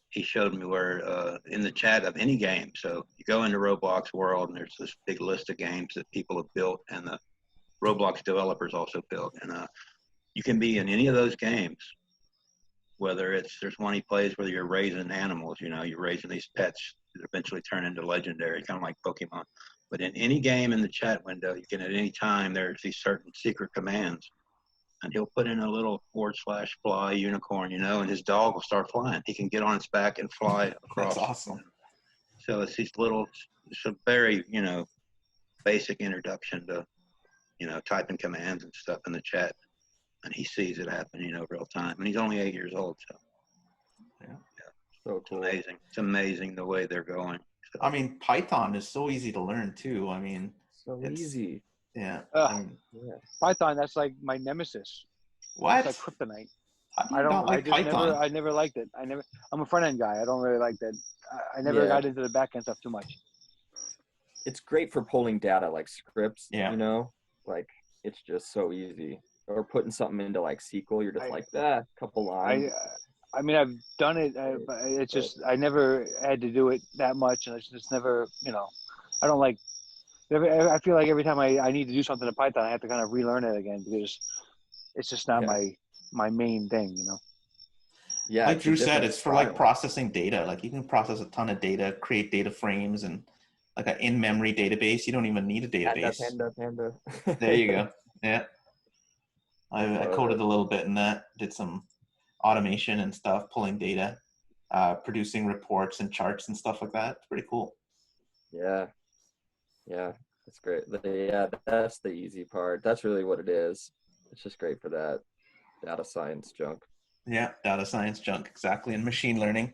he showed me where in the chat of any game. So you go into Roblox world, and there's this big list of games that people have built, and the Roblox developers also built. And you can be in any of those games. Whether there's one he plays where you're raising animals, you're raising these pets that eventually turn into legendary, kind of like Pokemon. But in any game in the chat window, you can at any time, there's these certain secret commands. And he'll put in a little /fly unicorn, and his dog will start flying. He can get on its back and fly across. That's awesome. So it's a very, basic introduction to, typing commands and stuff in the chat. And he sees it happen, real time. And he's only 8 years old, so. Yeah. So cool. Amazing. It's amazing the way they're going. So. I mean, Python is so easy to learn too. I mean, so easy. Yeah. Python, that's like my nemesis. What? It's like kryptonite. I never liked it. I'm a front end guy. I don't really like that. I never got into the back end stuff too much. It's great for pulling data like scripts, Yeah. like it's just so easy. Or putting something into like SQL, you're just like that, couple lines. I mean, I've done it, but it's just, I never had to do it that much. And it's just never, I don't like, I feel like every time I need to do something in Python, I have to kind of relearn it again because it's just not my main thing, Yeah. Like Drew said, it's for like processing data. Like you can process a ton of data, create data frames, and like an in-memory database. You don't even need a database. Panda. There you go. Yeah. I coded a little bit in that, did some automation and stuff, pulling data, producing reports and charts and stuff like that. It's pretty cool. Yeah, that's great. Yeah, that's the easy part. That's really what it is. It's just great for that data science junk. Yeah, data science junk, exactly. And machine learning,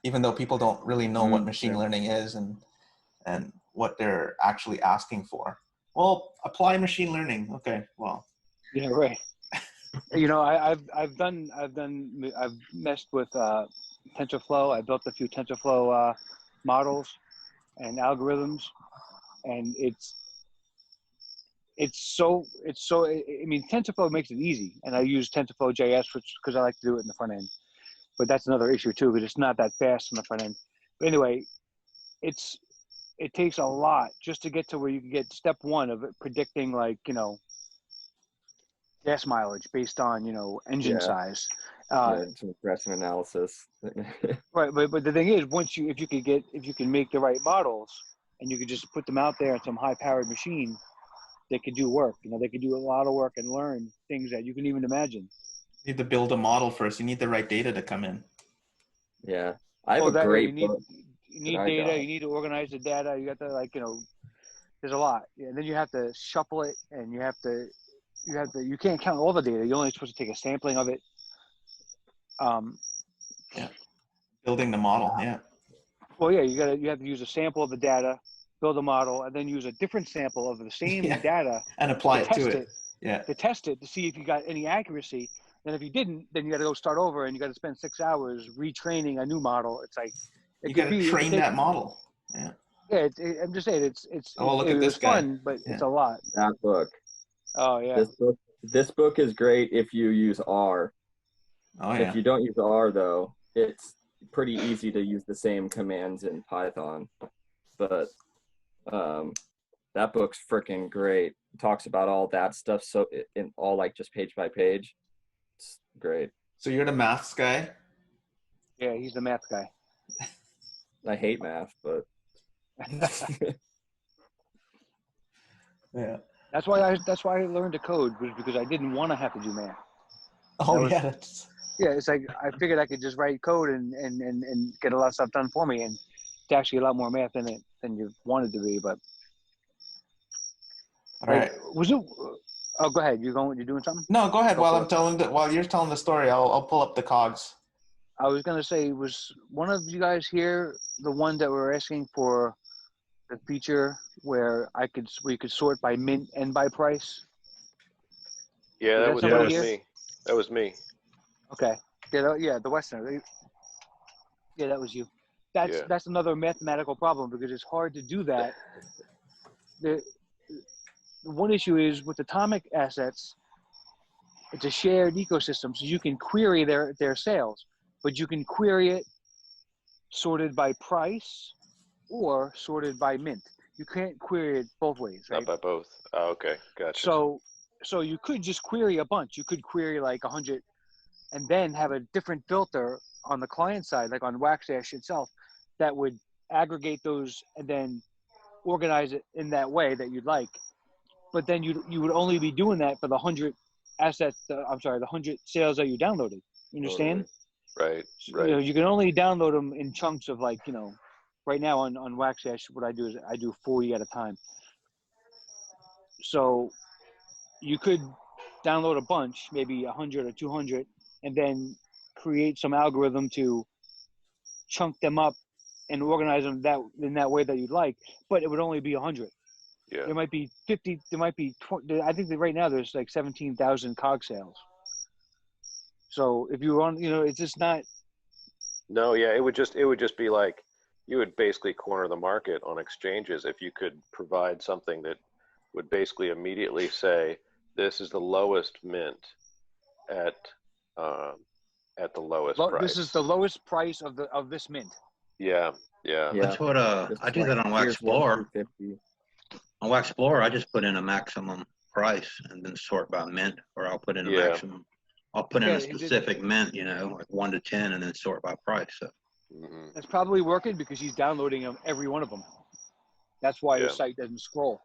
even though people don't really know what machine learning is and what they're actually asking for. Well, apply machine learning. Okay, well. Yeah, right. I've messed with TensorFlow. I built a few TensorFlow models and algorithms, and I mean, TensorFlow makes it easy, and I use TensorFlow JS because I like to do it in the front end. But that's another issue too, because it's not that fast on the front end. But anyway, it takes a lot just to get to where you can get step one of it, predicting like, you know, gas mileage based on, you know, engine size. Some regression analysis. Right, but the thing is, if you can make the right models and you could just put them out there on some high-powered machine, they could do work. You know, they could do a lot of work and learn things that you can even imagine. You need to build a model first. You need the right data to come in. Yeah, I have a great book. You need data. You need to organize the data. You got to, like, you know, there's a lot. Yeah, and then you have to shuffle it, and you can't count all the data. You're only supposed to take a sampling of it. Yeah, building the model. Yeah. Well, yeah, you have to use a sample of the data, build a model, and then use a different sample of the same data and apply it to it. Yeah. To test it to see if you got any accuracy. And if you didn't, then you got to go start over, and you got to spend 6 hours retraining a new model. It's like you got to train that model. Yeah. Yeah, I'm just saying it's look at this guy. Fun, but it's a lot. That book. Oh yeah. This book is great if you use R. Oh yeah. If you don't use R though, it's pretty easy to use the same commands in Python. But that book's freaking great. It talks about all that stuff so in all like just page by page. It's great. So you're the maths guy? Yeah, he's the math guy. I hate math, but yeah. That's why I learned to code, was because I didn't want to have to do math. Oh yeah. Yeah, it's like I figured I could just write code and get a lot of stuff done for me, and it's actually a lot more math in it than you wanted to be. But all right, was it? Oh, go ahead. You're doing something? No, go ahead. While you're telling the story, I'll pull up the COGS. I was gonna say, was one of you guys here the one that were asking for the feature where you could sort by mint and by price? Yeah, that was me. That was me. Okay. Yeah, the Westerner. Yeah, that was you. That's another mathematical problem because it's hard to do that. The one issue is with atomic assets, it's a shared ecosystem, so you can query their sales, but you can query it sorted by price or sorted by mint. You can't query it both ways, right? Not by both. Oh, okay, gotcha. So you could just query a bunch. You could query like 100 and then have a different filter on the client side, like on WAX itself, that would aggregate those and then organize it in that way that you'd like. But then you would only be doing that for the 100 assets. The 100 sales that you downloaded. You understand? Right. You know, you can only download them in chunks of like, you know, right now on WAX, what I do is I do 40 at a time. So you could download a bunch, maybe 100 or 200, and then create some algorithm to chunk them up and organize them in that way that you'd like, but it would only be 100. Yeah. There might be 50, there might be 20, I think that right now there's like 17,000 COGS sales. So if you were on, you know, it's just not. No, yeah, it would just be like, you would basically corner the market on exchanges if you could provide something that would basically immediately say, this is the lowest mint at the lowest price. This is the lowest price of this mint. Yeah. That's what I do that on WAX Explorer. On WAX Explorer, I just put in a maximum price and then sort by mint, or I'll put in a maximum. I'll put in a specific mint, you know, like 1 to 10, and then sort by price. So that's probably working because he's downloading them, every one of them. That's why your site doesn't scroll,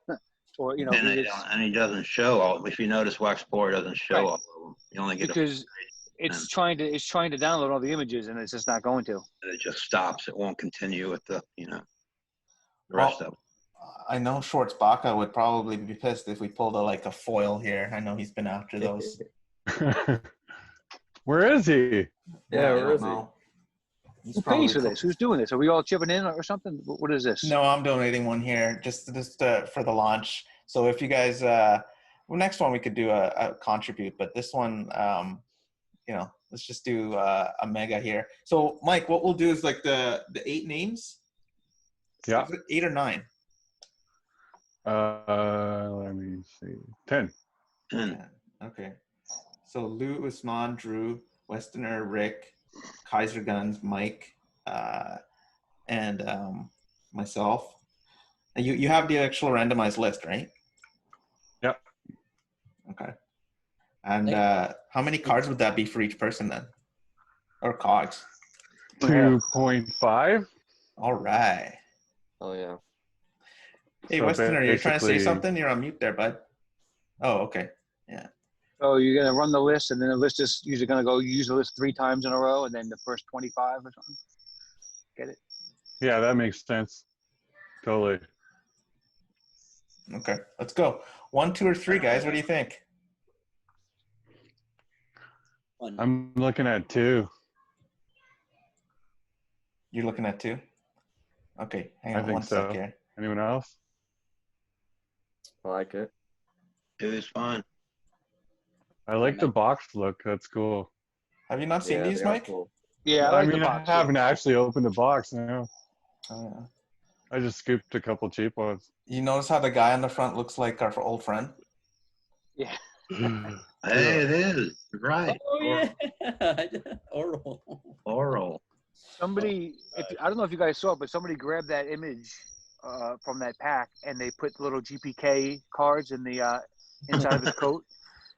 or you know. And he doesn't show all. If you notice, WAX Explorer doesn't show all of them. You only get because it's trying to download all the images, and it's just not going to. And it just stops. It won't continue with the rest of it. I know Shorts Baca would probably be pissed if we pulled a foil here. I know he's been after those. Where is he? Yeah, where is he? Who pays for this? Who's doing this? Are we all chipping in or something? What is this? No, I'm donating one here just for the launch. So if you guys, next one we could do a contribute, but this one, let's just do a mega here. So Mike, what we'll do is like the 8 names. Yeah. 8 or 9? Let me see. 10. 10. Yeah. Okay. So Lou, Usman, Drew, Westerner, Rick, Kaiser Gunz, Mike, and myself. And you have the actual randomized list, right? Yep. Okay. And how many cards would that be for each person then? Or COGS? 2.5. All right. Oh yeah. Hey, So Westerner, you're trying to say basically- something? You're on mute there, bud. Oh, okay. Yeah. So you're gonna run the list, and then the list is usually gonna go use the list 3 times in a row, and then the first 25 or something. Get it? Yeah, that makes sense. Totally. Okay. Let's go. 1, 2, or 3, guys. What do you think? One. I'm looking at 2. You're looking at 2? Okay. Hang I on think one sec so. here. Anyone else? I like it. It was fun. I like the box look. That's cool. Have you not seen Yeah, these, they are Mike? cool. Yeah, I I like mean, the box. I haven't actually opened the box now. Oh, yeah. I just scooped a couple cheap ones. You notice how the guy on the front looks like our old friend? Yeah. Hey, it is. Right. Oh yeah. Oral. Oral. Somebody, I don't know if you guys saw it, but somebody grabbed that image from that pack, and they put little GPK cards in the inside of his coat,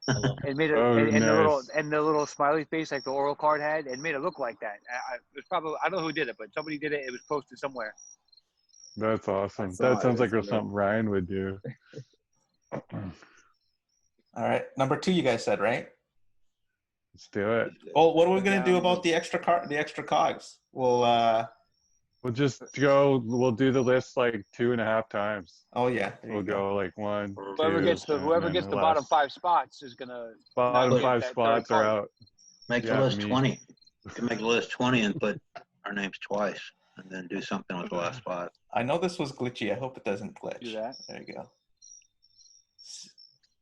and made it, Oh, and the little smiley face like the oral card had, and made it look like that. It was probably, I don't know who did it, but somebody did it. It was posted somewhere. That's awesome. I saw That it. sounds like It's something Ryan would do. All right. Number 2, you guys said, right? Let's do it. Oh, what are we going to do about the extra COGS? We'll We'll do the list like 2.5 times. oh yeah. There We'll you go. go like 1, Whoever 2, gets the and bottom less. 5 spots is gonna Bottom not get 5 that spots third are card. out. Make Yeah, the list me. 20. You can make the list 20 and put our names twice, and then do something with the last spot. I know this was glitchy. I hope it doesn't glitch. Do that. There you go.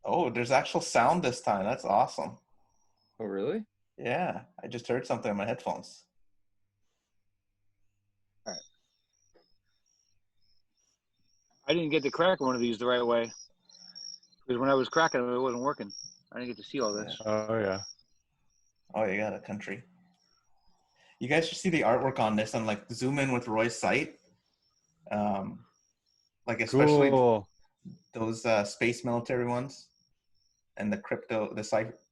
Oh, there's actual sound this time. That's awesome. Oh really? Yeah, I just heard something in my headphones. I didn't get to crack one of these the right way because when I was cracking them, it wasn't working. I didn't get to see all this. Oh yeah. Oh, you got a country. You guys should see the artwork on this and like zoom in with Roy's site. Like especially Cool. those space military ones and the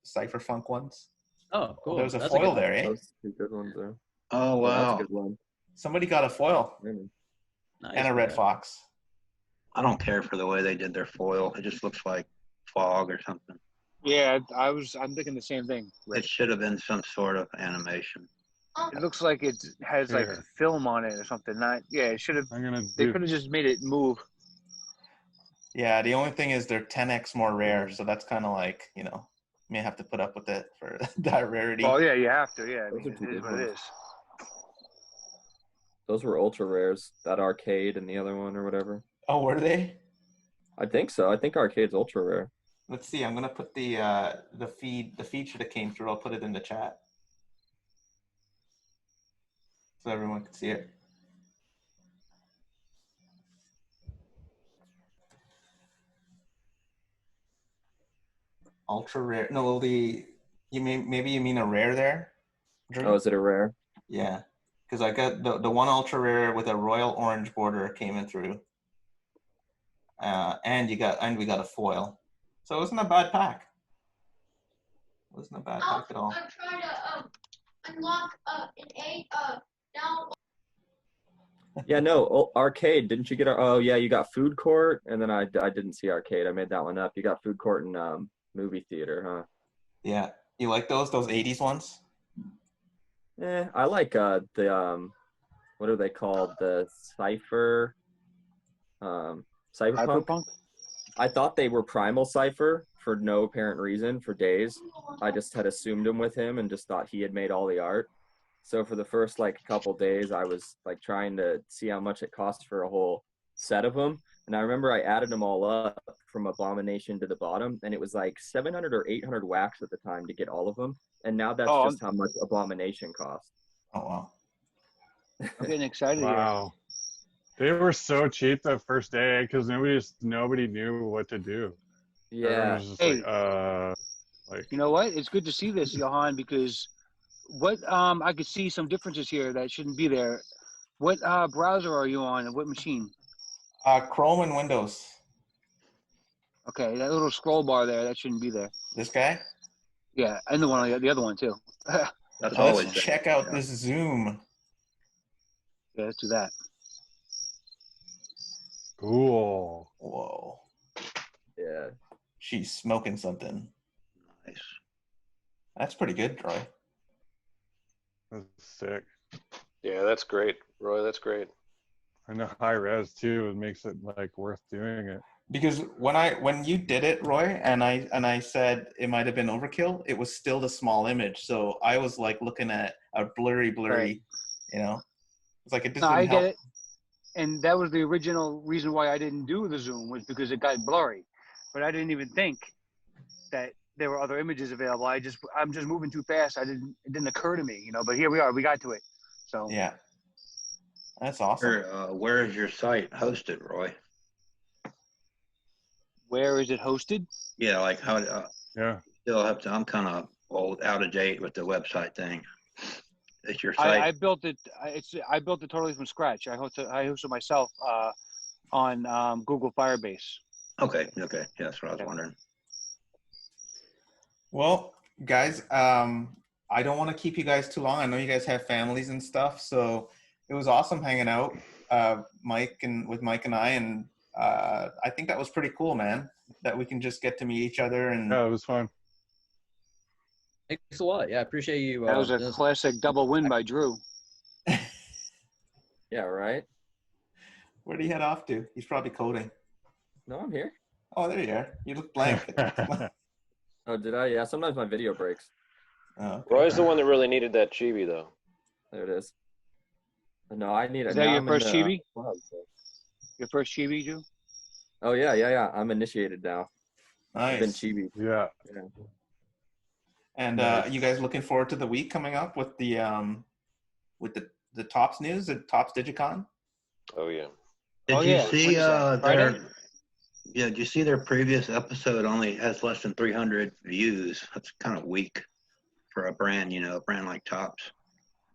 cypherpunk ones. Oh, cool. There was a That's foil good there, eh? Those two good ones there. Oh, Yeah, that's wow. a good one. Somebody got a foil Really. Nice, and a red bro. fox. I don't care for the way they did their foil. It just looks like fog or something. Yeah, I'm thinking the same thing. It should have been some sort of animation. It looks like it has like Here. film on it or something. It should have. I'm gonna They do. could have just made it move. Yeah, the only thing is they're 10x more rare, so that's kind of like, you may have to put up with it for that rarity. Oh yeah, you have to. Yeah, I Those mean, are two it is good what it ones. is. Those were ultra rares. That arcade and the other one or whatever. Oh, were they? I think so. I think arcade's ultra rare. Let's see. I'm gonna put the feed should have came through. I'll put it in the chat so everyone can see it. Ultra rare. No, maybe you mean a rare there, Drew? Oh, is it a rare? Yeah, because I got the one ultra rare with a royal orange border came in through, and we got a foil, so it wasn't a bad pack. It wasn't a bad pack at all. I'm trying to unlock an A now. Yeah, no, arcade. Didn't you get? Oh, yeah, you got food court, and then I didn't see arcade. I made that one up. You got food court and movie theater, huh? Yeah, you like those 80s ones? I like the what are they called? The cypherpunk. Hyperpunk. I thought they were Primal Cypher for no apparent reason for days. I just had assumed him with him and just thought he had made all the art. So for the first couple days, I was like trying to see how much it cost for a whole set of them. And I remember I added them all up from Abomination to the bottom, and it was like 700 or 800 wax at the time to get all of them. And now that's just how much Abomination costs. Oh wow! I'm getting excited here. Wow. They were so cheap that first day because nobody knew what to do. Everyone Yeah. was just Hey. like You know what? It's good to see this, Johan, because what I could see some differences here that shouldn't be there. What browser are you on and what machine? Chrome and Windows. Okay, that little scroll bar there, that shouldn't be there. This guy? Yeah, and the other one too. That's always Let's there. check out Yeah. this Zoom. Yeah, let's do that. cool. Whoa. Yeah. She's smoking something. Nice. That's pretty good, Troy. That's sick. Yeah, that's great, Roy. That's great. And the high res too, it makes it like worth doing it. Because when you did it, Roy, and I said it might have been overkill, it was still the small image. So I was like looking at a blurry, Right. you know. It's like it just No, didn't I help. get it. And that was the original reason why I didn't do the Zoom, was because it got blurry. But I didn't even think that there were other images available. I'm just moving too fast. It didn't occur to me, But here we are. We got to it. So Yeah. That's awesome. Where is your site hosted, Roy? where is it hosted? Yeah, like how? Yeah. Still have to. I'm kind of old, out of date with the website thing. It's your site. I built it. I built it totally from scratch. I hosted myself on Google Firebase. Okay. Yeah, that's what I was wondering. Well, guys, I don't want to keep you guys too long. I know you guys have families and stuff, so it was awesome hanging out, Mike and I, and I think that was pretty cool, man. That we can just get to meet each other and. Yeah, it was fun. Thanks a lot. Yeah, I appreciate you. That was a classic double win by Drew. Yeah, right? Where did he head off to? He's probably coding. No, I'm here. Oh, there you are. You look blank. Oh, did I? Yeah, sometimes my video breaks. Oh, okay. Roy's the one that really needed that chibi, though. There it is. No, I need it. Is that your first chibi? Your first chibi, Drew? Oh, yeah. I'm initiated now. I've been Nice. chibi. Yeah. And you guys looking forward to the week coming up with the Tops news at Tops Digicon? Oh yeah. Did you see Friday? did you see their previous episode only has less than 300 views? That's kind of weak for a brand, a brand like Tops.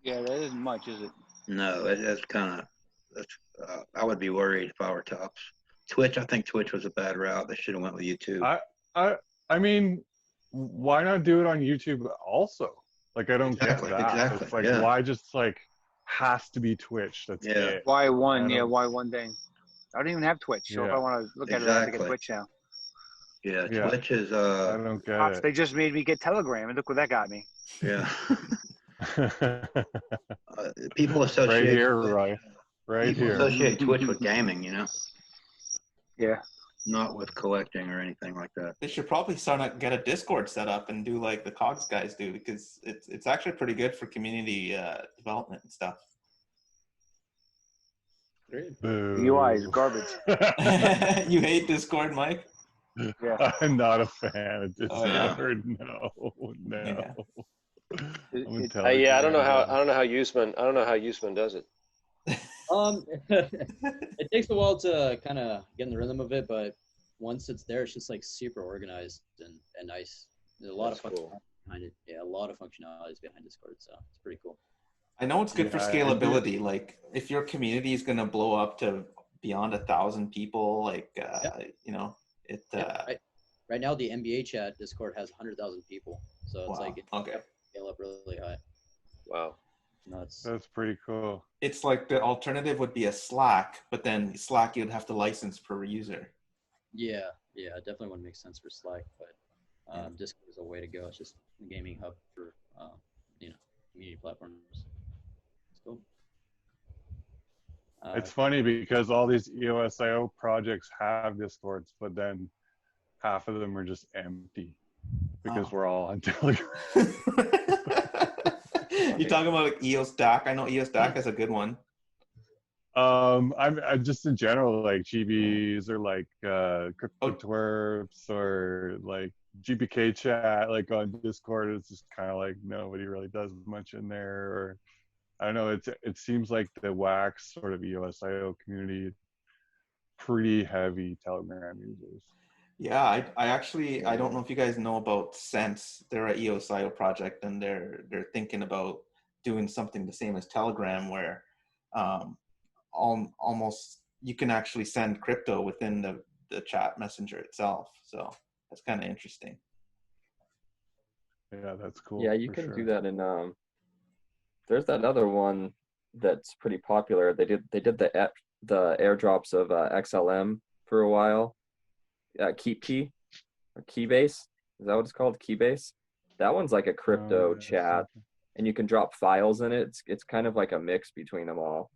Yeah, that isn't much, is it? No, that's kind of, I would be worried if I were Tops. Twitch, I think Twitch was a bad route. They should have went with YouTube. I mean, why not do it on YouTube also? Like, I don't get that. Exactly. It's like, why just has to be Twitch? That's it. Why one? Yeah, why one thing? I don't even have Twitch, so if I want to look at it, I have to get Twitch now. Yeah, Twitch is I don't get it. They just made me get Telegram, and look where that got me. Yeah. People associate right here, right? Right here. Associate Twitch with gaming, Yeah. Not with collecting or anything like that. They should probably start to get a Discord set up and do like the KOGS guys do, because it's actually pretty good for community development and stuff. UI is garbage. You hate Discord, Mike? Yeah. I'm not a fan of Discord. Yeah. No. Yeah, I don't know how Usman does it. It takes a while to kind of get in the rhythm of it, but once it's there, it's just like super organized and nice. There's a lot of functionality behind it. Yeah, a lot of functionalities behind Discord, so it's pretty cool. I know it's good for scalability. Like, if your community is going to blow up to beyond 1,000 people, Right now, the NBA chat Discord has 100,000 people, so it's like scale up really high. Wow. Nuts. That's pretty cool. It's like the alternative would be a Slack, but then Slack you'd have to license per user. Yeah, it definitely wouldn't make sense for Slack, but Discord is a way to go. It's just a gaming hub for community platforms. It's cool. It's funny because all these EOSIO projects have Discords, but then half of them are just empty because we're all on Telegram. You talking about like EOS DAC? I know EOS DAC is a good one. I'm just in general, like Chibis or like CryptoTwerps or like GPK chat, like on Discord. It's just kind of like nobody really does much in there. Or I don't know. It seems like the WAX sort of EOSIO community pretty heavy Telegram users. Yeah, I actually I don't know if you guys know about Sense. They're a EOSIO project, and they're thinking about doing something the same as Telegram, where almost you can actually send crypto within the chat messenger itself. So that's kind of interesting. Yeah, that's cool. Yeah, you can do that in there's that other one that's pretty popular. They did the airdrops of XLM for a while. Keep or Keybase, is that what it's called? Keybase. That one's like a crypto chat, and you can drop files in it. It's kind of like a mix between them all.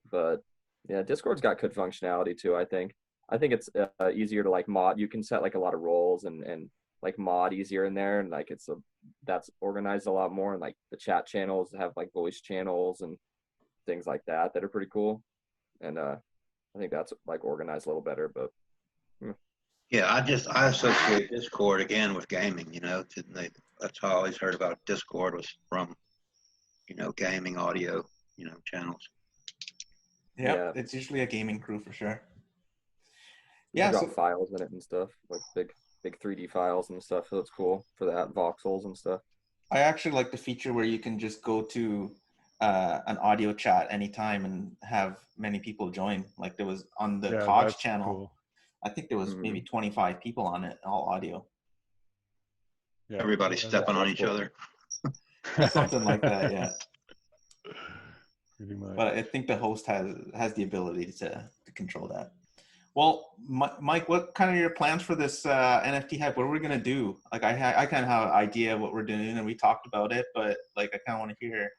But yeah, Discord's got good functionality too. I think it's easier to like mod. You can set like a lot of roles and like mod easier in there, and like that's organized a lot more. And like the chat channels have like voice channels and things like that are pretty cool. And I think that's like organized a little better. But yeah, I associate Discord again with gaming. You know, that's how I always heard about Discord was from, you know, gaming audio, you know, channels. Yeah, it's usually a gaming crew for sure. You can drop files in it and stuff, like big 3D files and stuff. So it's cool for that, voxels and stuff. I actually like the feature where you can just go to an audio chat anytime and have many people join. Like there was on the KOGS channel. Cool. I think there was maybe 25 people on it, all audio. Yeah, everybody stepping on each other. Something like that, yeah. Pretty much. But I think the host has the ability to control that. Well, Mike, what kind of your plans for this NFT hype? What are we gonna do? Like, I kind of have an idea of what we're doing, and we talked about it, but like, I kind of want to hear,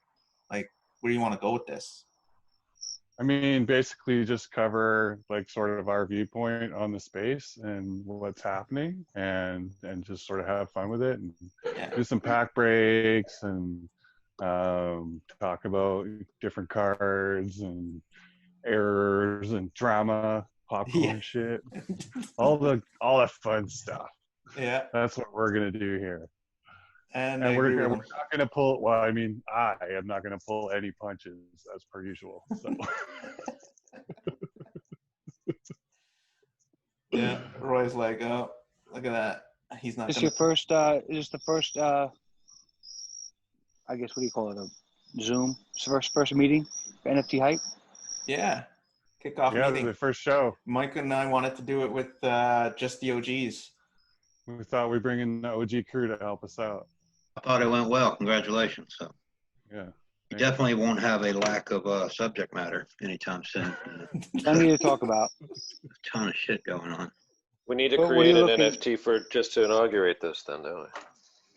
like, where do you want to go with this? I mean, basically just cover like sort of our viewpoint on the space and what's happening, and just sort of have fun with it, and do some pack breaks and talk about different cards and errors and drama, popcorn shit, all the fun stuff. Yeah, that's what we're gonna do here. And we're not gonna pull. Well, I mean, I am not gonna pull any punches as per usual. So. Yeah, Roy's like, oh, look at that. He's not. Is your first? Is this the first? I guess what do you call it? A Zoom first meeting for NFT hype. Yeah, kickoff meeting. The first show. Mike and I wanted to do it with just the OGs. We thought we'd bring in the OG crew to help us out. I thought it went well. Congratulations. So yeah, you definitely won't have a lack of subject matter anytime soon. Plenty to talk about. A ton of shit going on. We need to create an NFT for just to inaugurate this, then, don't we?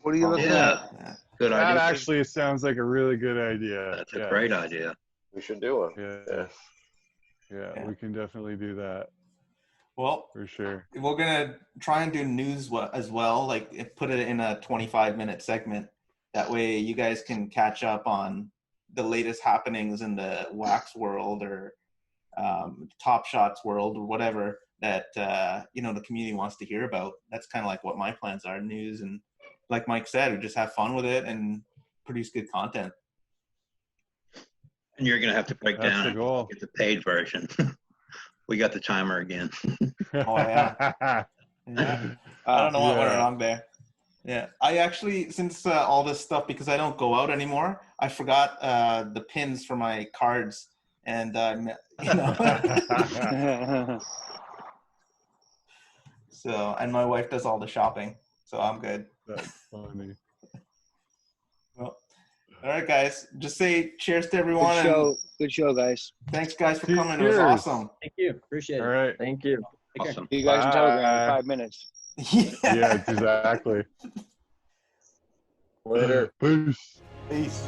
What are you looking at? Good idea. That actually sounds like a really good idea. That's a great idea. We should do one. Yeah, we can definitely do that. Well, for sure. We're gonna try and do news as well, like put it in a 25-minute segment. That way you guys can catch up on the latest happenings in the WAX world or TopShots world or whatever that you know, the community wants to hear about. That's kind of like what my plans are, news, and like Mike said, we just have fun with it and produce good content. And you're gonna have to break down and get the paid version. We got the timer again. Oh yeah. I don't know what went wrong there. Yeah, I actually, since all this stuff, because I don't go out anymore, I forgot the pins for my cards, and you know. So, and my wife does all the shopping, so I'm good. That's funny. Well, all right, guys. Just say cheers to everyone. Good show, guys. Thanks, guys, for coming. It was awesome. Thank you. Appreciate it. All right. Thank you. Awesome. See you guys in Telegram in 5 minutes. Yeah, exactly. Later. Peace. Peace.